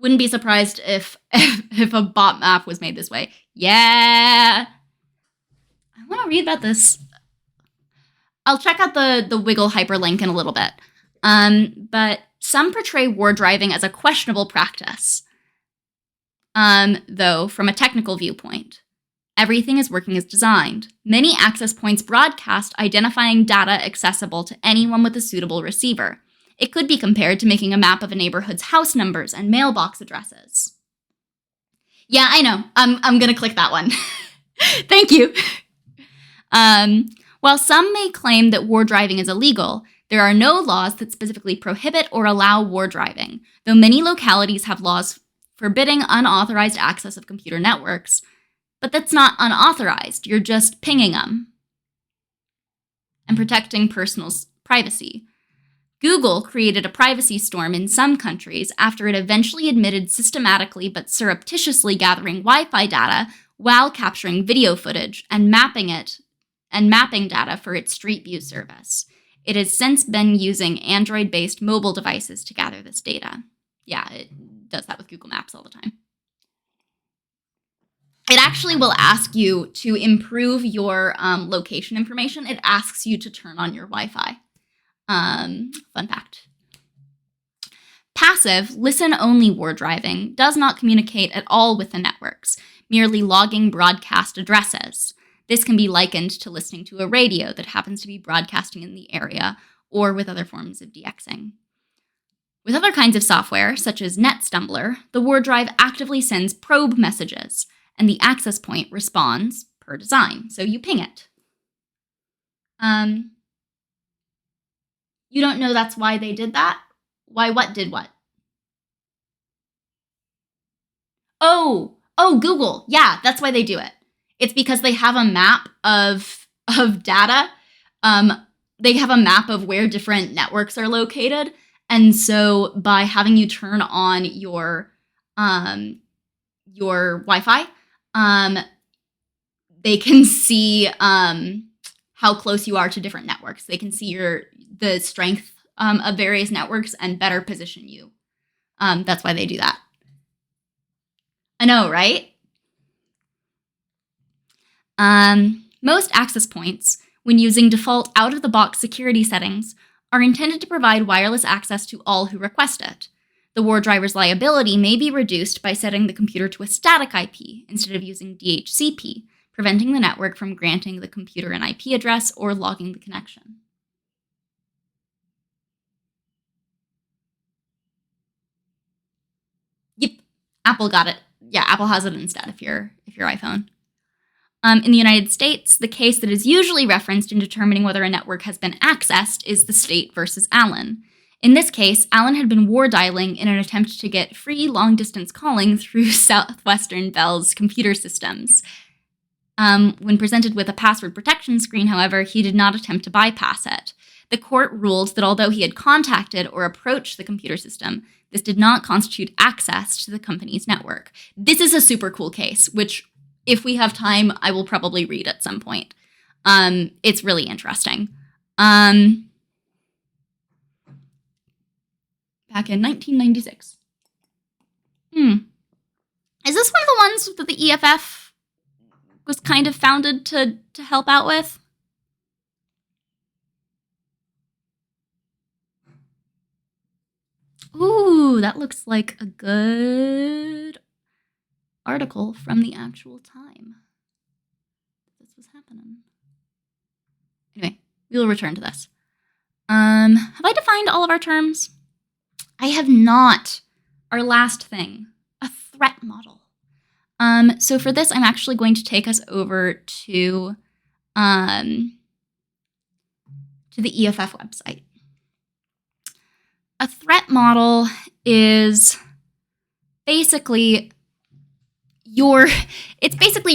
Wouldn't be surprised if a bot map was made this way. Yeah. I want to read about this. I'll check out the Wiggle hyperlink in a little bit. But some portray war driving as a questionable practice, though, from a technical viewpoint. Everything is working as designed. Many access points broadcast identifying data accessible to anyone with a suitable receiver. It could be compared to making a map of a neighborhood's house numbers and mailbox addresses. Yeah, I know. I'm going to click that one. Thank you. While some may claim that war driving is illegal, there are no laws that specifically prohibit or allow war driving, though many localities have laws forbidding unauthorized access of computer networks. But that's not unauthorized. You're just pinging them and protecting personal privacy. Google created a privacy storm in some countries after it eventually admitted systematically but surreptitiously gathering Wi-Fi data while capturing video footage and mapping data for its Street View service. It has since been using Android-based mobile devices to gather this data. Yeah, it does that with Google Maps all the time. It actually will ask you to improve your location information. It asks you to turn on your Wi-Fi. Fun fact. Passive, listen-only war driving does not communicate at all with the networks, merely logging broadcast addresses. This can be likened to listening to a radio that happens to be broadcasting in the area, or with other forms of DXing. With other kinds of software, such as NetStumbler, the war drive actively sends probe messages, and the access point responds per design. So you ping it. You don't know that's why they did that? Why what did what? Oh, Google. Yeah, that's why they do it. It's because they have a map of data. They have a map of where different networks are located. And so by having you turn on your your Wi-Fi. They can see how close you are to different networks. They can see the strength of various networks and better position you. That's why they do that. I know, right? Most access points, when using default out-of-the-box security settings, are intended to provide wireless access to all who request it. The war driver's liability may be reduced by setting the computer to a static IP instead of using DHCP, preventing the network from granting the computer an IP address or logging the connection. Yep, Apple got it. Yeah, Apple has it instead if you're iPhone. In the United States, the case that is usually referenced in determining whether a network has been accessed is the State versus Allen. In this case, Allen had been war dialing in an attempt to get free long-distance calling through Southwestern Bell's computer systems. When presented with a password protection screen, however, he did not attempt to bypass it. The court ruled that although he had contacted or approached the computer system, this did not constitute access to the company's network. This is a super cool case, which, if we have time, I will probably read at some point. It's really interesting. Back in 1996. Is this one of the ones that the EFF was kind of founded to help out with? Ooh, that looks like a good article from the actual time this was happening. Anyway, we will return to this. Have I defined all of our terms? I have not. Our last thing, a threat model. So for this, I'm actually going to take us over to the EFF website. A threat model is basically your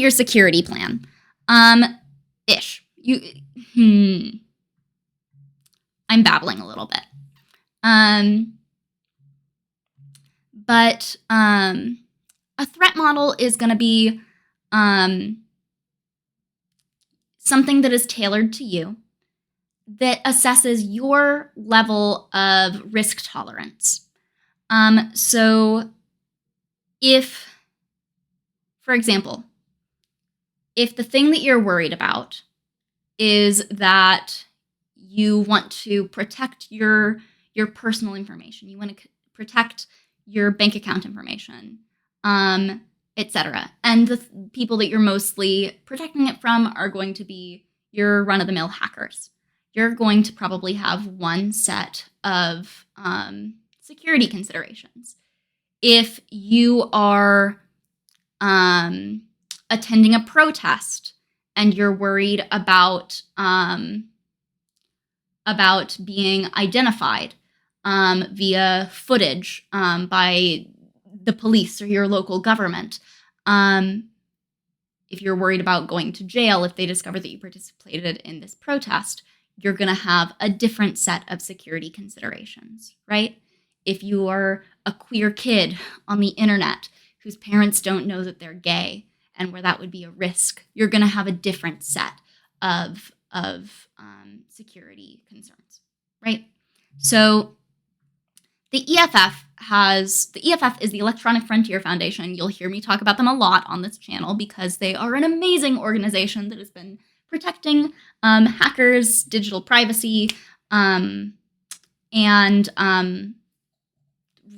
security plan. Ish. I'm babbling a little bit. But a threat model is going to be something that is tailored to you, that assesses your level of risk tolerance. So if, for example, if the thing that you're worried about is that you want to protect your personal information, you want to protect your bank account information, etc., and the people that you're mostly protecting it from are going to be your run-of-the-mill hackers, you're going to probably have one set of security considerations. If you are attending a protest and you're worried about being identified via footage by the police or your local government, if you're worried about going to jail if they discover that you participated in this protest, you're going to have a different set of security considerations, right? If you are a queer kid on the internet whose parents don't know that they're gay and where that would be a risk, you're going to have a different set of security concerns, right? So the EFF is the Electronic Frontier Foundation. You'll hear me talk about them a lot on this channel because they are an amazing organization that has been protecting hackers, digital privacy, and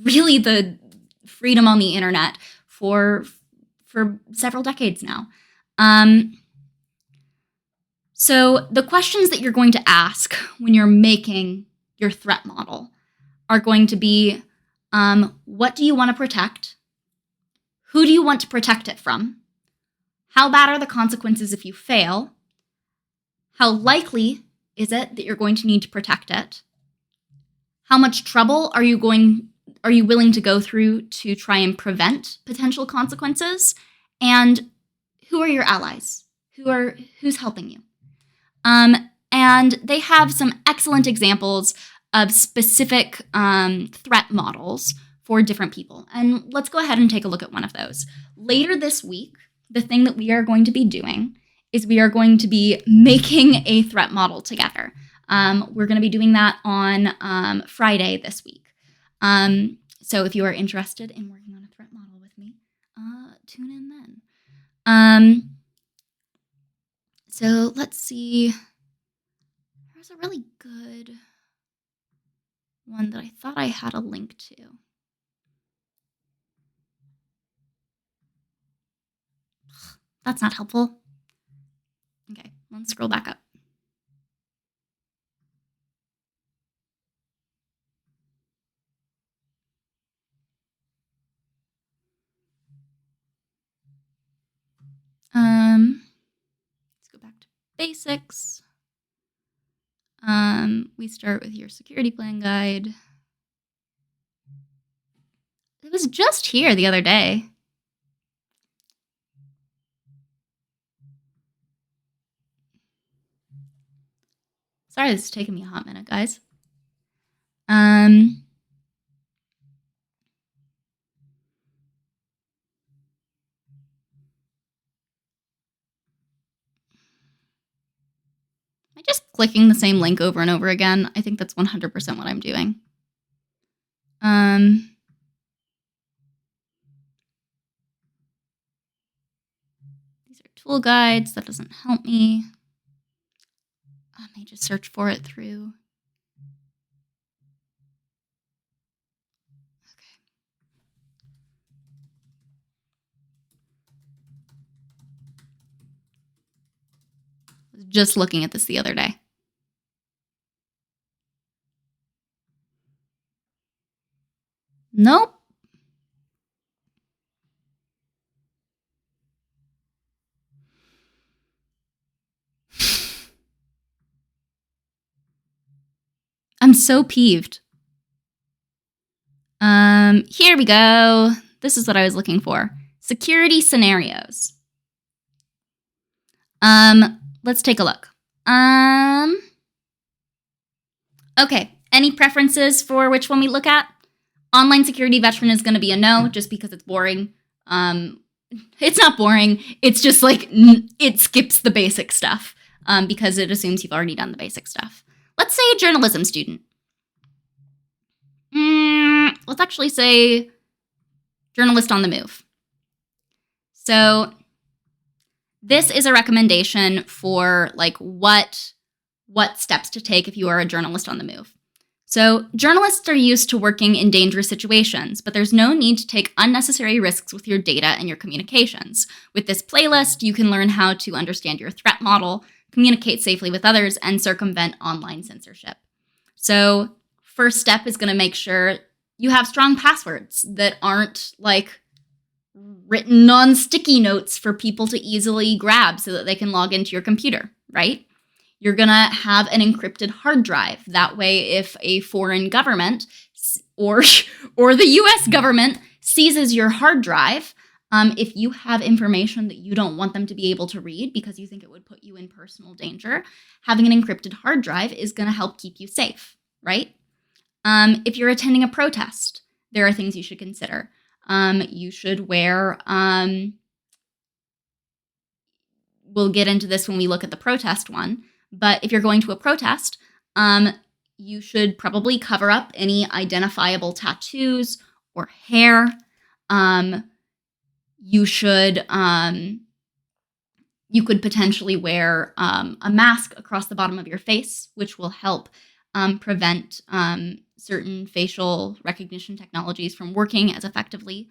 really the freedom on the internet for several decades now. So the questions that you're going to ask when you're making your threat model are going to be, what do you want to protect? Who do you want to protect it from? How bad are the consequences if you fail? How likely is it that you're going to need to protect it? How much trouble are you willing to go through to try and prevent potential consequences? And who are your allies? Who's helping you? And they have some excellent examples of specific threat models for different people. And let's go ahead and take a look at one of those. Later this week, the thing that we are going to be doing is we are going to be making a threat model together. We're going to be doing that on Friday this week. So if you are interested in working on a threat model with me, tune in then. So let's see. There's a really good one that I thought I had a link to. That's not helpful. Okay, let's scroll back up. Let's go back to basics. We start with your security plan guide. It was just here the other day. Sorry, this is taking me a hot minute, guys. Am I just clicking the same link over and over again? I think that's 100% what I'm doing. These are tool guides. That doesn't help me. I may just search for it through. Okay. I was just looking at this the other day. Nope. I'm so peeved. Here we go. This is what I was looking for. Security scenarios. Let's take a look. Okay, any preferences for which one we look at? Online security veteran is going to be a no, just because it's boring. It's not boring. It's just like, it skips the basic stuff because it assumes you've already done the basic stuff. Let's say a journalism student. Let's actually say journalist on the move. So this is a recommendation for like what steps to take if you are a journalist on the move. So journalists are used to working in dangerous situations, but there's no need to take unnecessary risks with your data and your communications. With this playlist, you can learn how to understand your threat model, communicate safely with others, and circumvent online censorship. So first step is going to make sure you have strong passwords that aren't like written on sticky notes for people to easily grab so that they can log into your computer, right? You're going to have an encrypted hard drive. That way, if a foreign government or the US government seizes your hard drive, if you have information that you don't want them to be able to read because you think it would put you in personal danger, having an encrypted hard drive is going to help keep you safe, right? If you're attending a protest, there are things you should consider. You should wear, we'll get into this when we look at the protest one, but if you're going to a protest, you should probably cover up any identifiable tattoos or hair. You could potentially wear a mask across the bottom of your face, which will help prevent certain facial recognition technologies from working as effectively.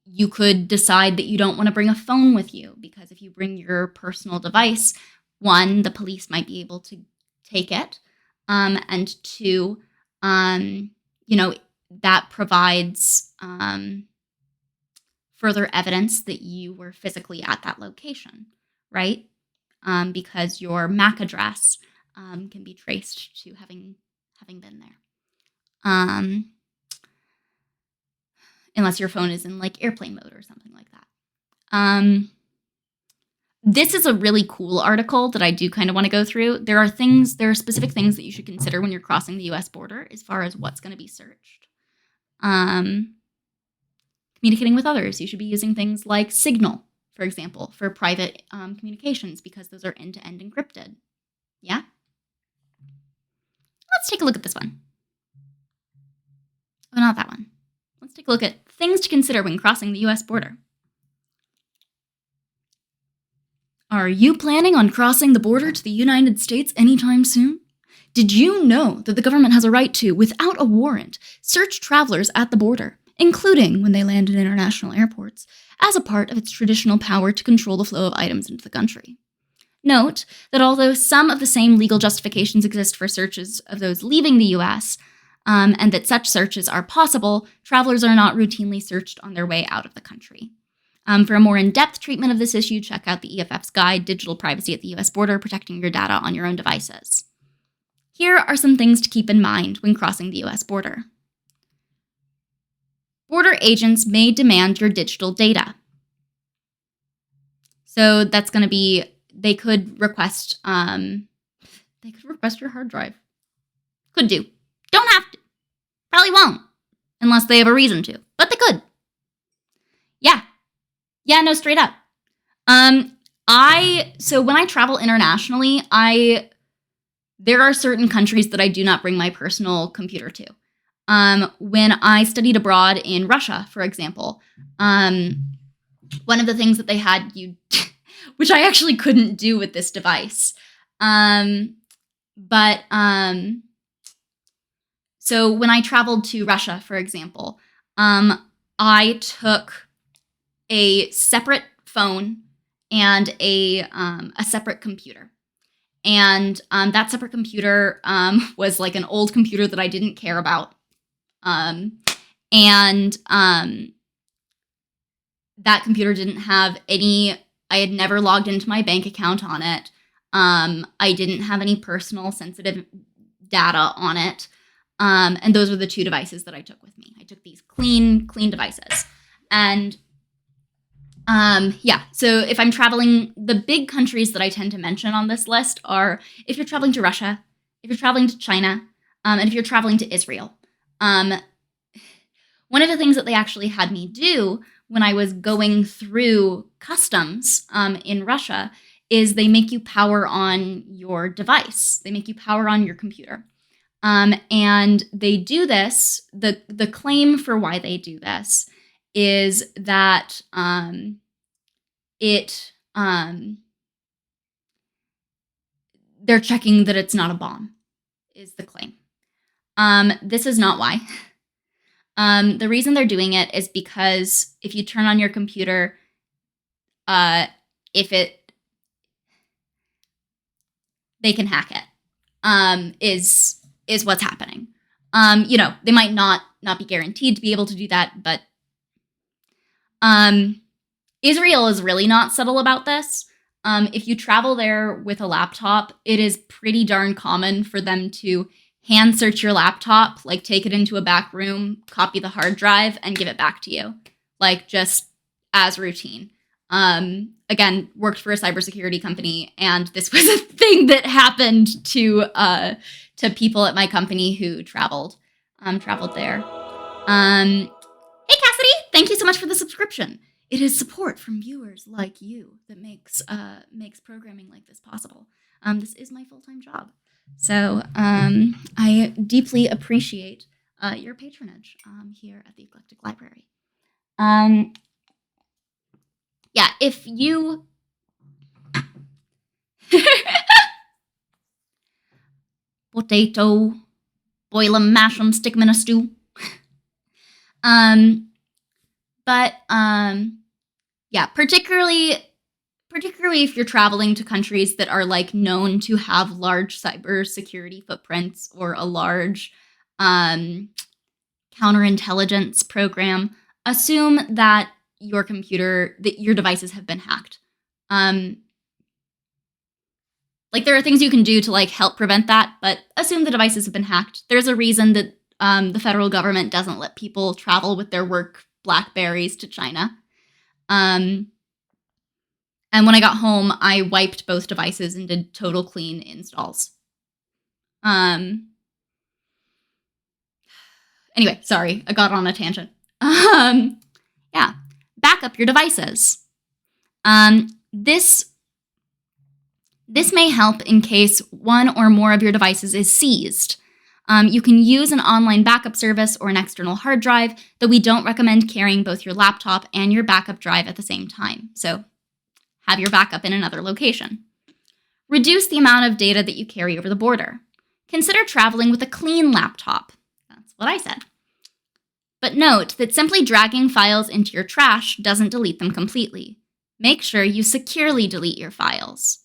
You could decide that you don't want to bring a phone with you because if you bring your personal device, one, the police might be able to take it, and two, that provides further evidence that you were physically at that location, right? Because your MAC address can be traced to having been there. Unless your phone is in like airplane mode or something like that. This is a really cool article that I do kind of want to go through. There are specific things that you should consider when you're crossing the US border as far as what's going to be searched. Communicating with others, you should be using things like Signal, for example, for private communications because those are end-to-end encrypted. Yeah? Let's take a look at this one. Oh, not that one. Let's take a look at things to consider when crossing the US border. Are you planning on crossing the border to the United States anytime soon? Did you know that the government has a right to, without a warrant, search travelers at the border, including when they land in international airports, as a part of its traditional power to control the flow of items into the country? Note that although some of the same legal justifications exist for searches of those leaving the U.S., and that such searches are possible, travelers are not routinely searched on their way out of the country. For a more in-depth treatment of this issue, check out the EFF's guide, Digital Privacy at the U.S. Border, Protecting Your Data on Your Own Devices. Here are some things to keep in mind when crossing the U.S. border. Border agents may demand your digital data. So that's going to be, they could request your hard drive. Could do. Don't have to. Probably won't, unless they have a reason to, but they could. Yeah, no, straight up. So when I travel internationally, there are certain countries that I do not bring my personal computer to. When I studied abroad in Russia, for example, one of the things that they had, which I actually couldn't do with this device, so when I traveled to Russia, for example, I took a separate phone and a separate computer. And that separate computer was like an old computer that I didn't care about. That computer didn't have I had never logged into my bank account on it. I didn't have any personal sensitive data on it. And those were the two devices that I took with me. I took these clean devices. And so if I'm traveling, the big countries that I tend to mention on this list are if you're traveling to Russia, if you're traveling to China, and if you're traveling to Israel. One of the things that they actually had me do when I was going through customs in Russia is they make you power on your device. They make you power on your computer. And they do this, the claim for why they do this is that they're checking that it's not a bomb, is the claim. This is not why. The reason they're doing it is because if you turn on your computer, they can hack it, is what's happening. They might not be guaranteed to be able to do that, but Israel is really not subtle about this. If you travel there with a laptop, it is pretty darn common for them to hand search your laptop, like take it into a back room, copy the hard drive, and give it back to you, like just as routine. Again, worked for a cybersecurity company, and this was a thing that happened to people at my company who traveled there. Hey, Cassidy, thank you so much for the subscription. It is support from viewers like you that makes programming like this possible. This is my full-time job. So I deeply appreciate your patronage here at the Eclectic Library. If you... Potato, boil 'em, mash 'em, stick 'em in a stew. Particularly if you're traveling to countries that are like known to have large cybersecurity footprints or a large counterintelligence program, assume that your devices have been hacked. There are things you can do to help prevent that, but assume the devices have been hacked. There's a reason that the federal government doesn't let people travel with their work BlackBerries to China. And when I got home, I wiped both devices and did total clean installs. Anyway, sorry, I got on a tangent. Yeah, back up your devices. This may help in case one or more of your devices is seized. You can use an online backup service or an external hard drive, though we don't recommend carrying both your laptop and your backup drive at the same time. So have your backup in another location. Reduce the amount of data that you carry over the border. Consider traveling with a clean laptop. That's what I said. But note that simply dragging files into your trash doesn't delete them completely. Make sure you securely delete your files.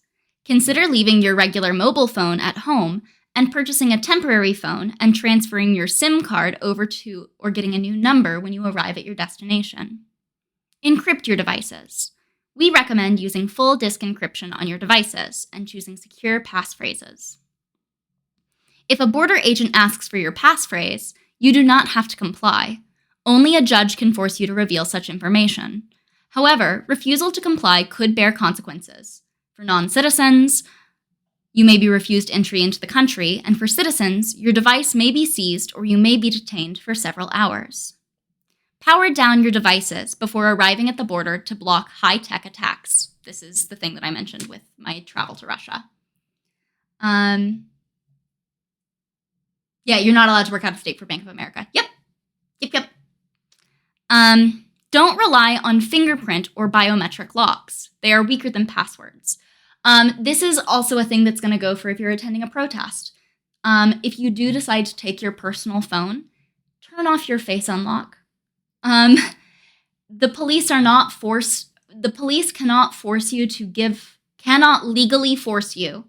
Consider leaving your regular mobile phone at home and purchasing a temporary phone and transferring your SIM card over to or getting a new number when you arrive at your destination. Encrypt your devices. We recommend using full disk encryption on your devices and choosing secure passphrases. If a border agent asks for your passphrase, you do not have to comply. Only a judge can force you to reveal such information. However, refusal to comply could bear consequences. For non-citizens, you may be refused entry into the country, and for citizens, your device may be seized or you may be detained for several hours. Power down your devices before arriving at the border to block high-tech attacks. This is the thing that I mentioned with my travel to Russia. Yeah, you're not allowed to work out of state for Bank of America. Yep. Don't rely on fingerprint or biometric locks. They are weaker than passwords. This is also a thing that's going to go for if you're attending a protest. If you do decide to take your personal phone, turn off your face unlock. The police cannot legally force you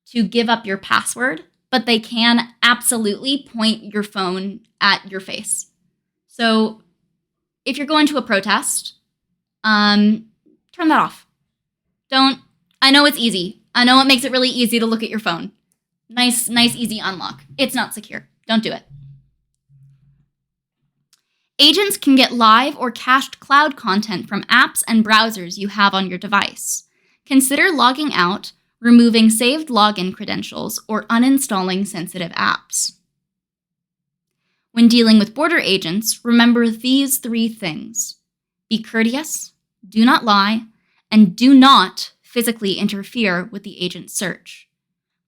to give up your password, but they can absolutely point your phone at your face. So if you're going to a protest, turn that off. I know it's easy. I know it makes it really easy to look at your phone. Nice, easy unlock. It's not secure. Don't do it. Agents can get live or cached cloud content from apps and browsers you have on your device. Consider logging out, removing saved login credentials, or uninstalling sensitive apps. When dealing with border agents, remember these 3 things. Be courteous, do not lie, and do not physically interfere with the agent's search.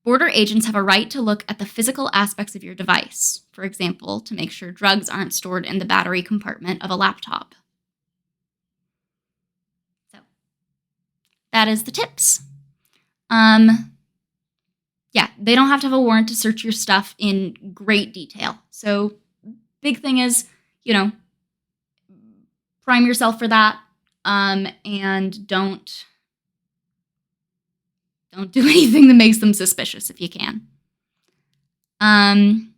Border agents have a right to look at the physical aspects of your device, for example, to make sure drugs aren't stored in the battery compartment of a laptop. So, that is the tips. Yeah, they don't have to have a warrant to search your stuff in great detail. So, big thing is, prime yourself for that, and don't do anything that makes them suspicious if you can. And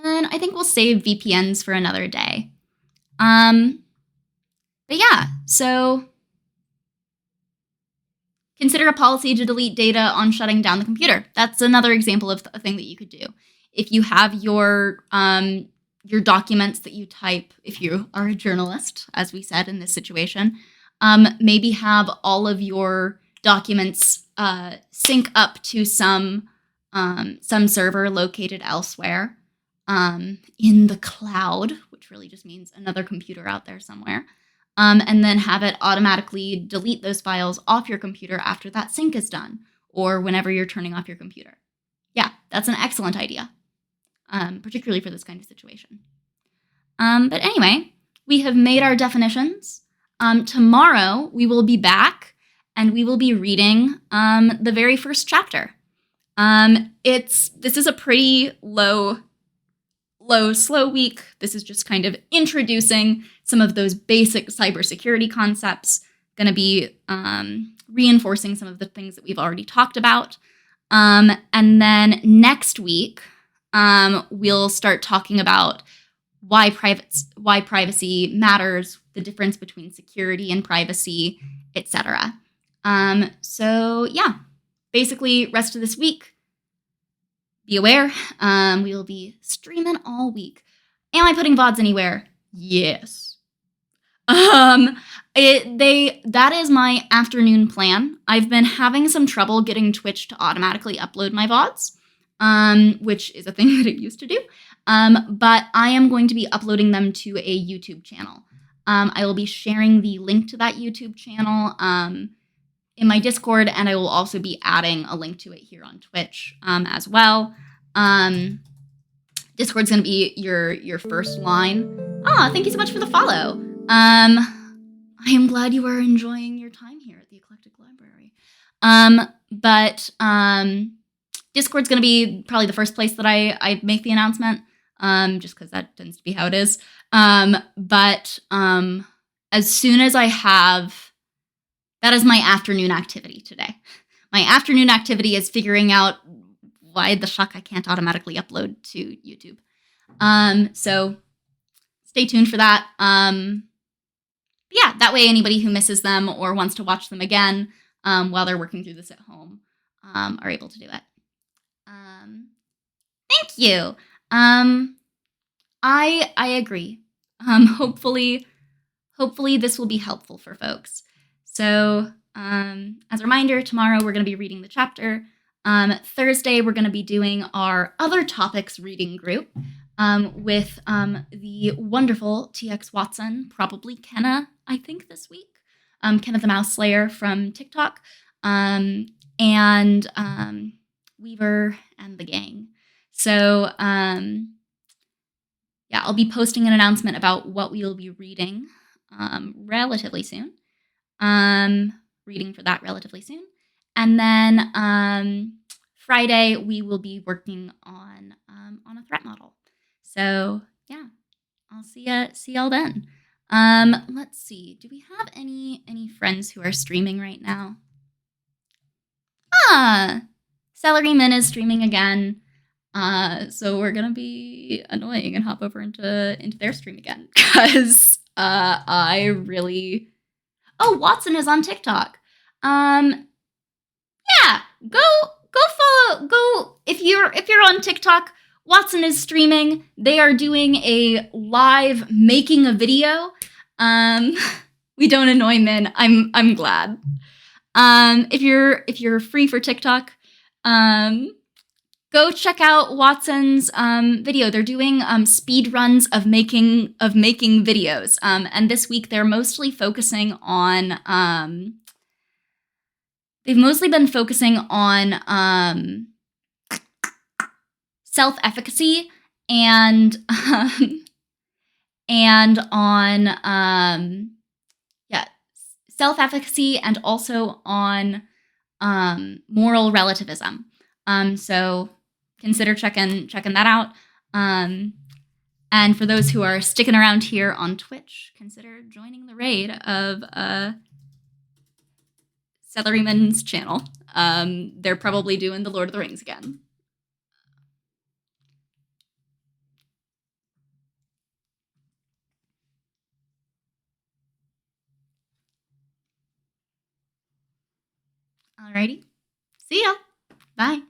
then I think we'll save VPNs for another day. But yeah, so consider a policy to delete data on shutting down the computer. That's another example of a thing that you could do. If you have your documents that you type, if you are a journalist, as we said in this situation, maybe have all of your documents sync up to some server located elsewhere in the cloud, which really just means another computer out there somewhere, and then have it automatically delete those files off your computer after that sync is done, or whenever you're turning off your computer. Yeah, that's an excellent idea, particularly for this kind of situation. But anyway, we have made our definitions. Tomorrow, we will be back, and we will be reading the very first chapter. This is a pretty slow week. This is just kind of introducing some of those basic cybersecurity concepts, going to be reinforcing some of the things that we've already talked about. And then next week, we'll start talking about why privacy matters, the difference between security and privacy, etc. So yeah, basically rest of this week, be aware. We will be streaming all week. Am I putting VODs anywhere? Yes. That is my afternoon plan. I've been having some trouble getting Twitch to automatically upload my VODs, which is a thing that it used to do. But I am going to be uploading them to a YouTube channel. I will be sharing the link to that YouTube channel in my Discord, and I will also be adding a link to it here on Twitch as well. Discord's going to be your first line. Thank you so much for the follow. I am glad you are enjoying your time here at the Eclectic Library. But Discord's going to be probably the first place that I make the announcement, just because that tends to be how it is. But as soon as I have... That is my afternoon activity today. My afternoon activity is figuring out why the fuck I can't automatically upload to YouTube. So stay tuned for that. Yeah, that way anybody who misses them or wants to watch them again while they're working through this at home are able to do it. Thank you. I agree. Hopefully this will be helpful for folks. So as a reminder, tomorrow we're going to be reading the chapter. Thursday we're going to be doing our other topics reading group with the wonderful TX Watson, probably Kenna, I think this week. Kenna the Mouse Slayer from TikTok, and Weaver and the gang. So yeah, I'll be posting an announcement about what we will be reading relatively soon. Reading for that relatively soon. And then Friday we will be working on a threat model. So yeah, I'll see y'all then. Let's see. Do we have any friends who are streaming right now? Salaryman is streaming again. So we're gonna be annoying and hop over into their stream again because I really. Oh, Watson is on TikTok. Yeah, go follow. Go if you're on TikTok. Watson is streaming. They are doing a live making a video. We don't annoy men. I'm glad. If you're free for TikTok, go check out Watson's video. They're doing speed runs of making videos. And this week they're mostly focusing on they've mostly been focusing on self-efficacy and on self-efficacy and also on moral relativism. So consider checking that out. And for those who are sticking around here on Twitch, consider joining the raid of Salaryman's channel. They're probably doing the Lord of the Rings again. Alrighty. See ya. Bye.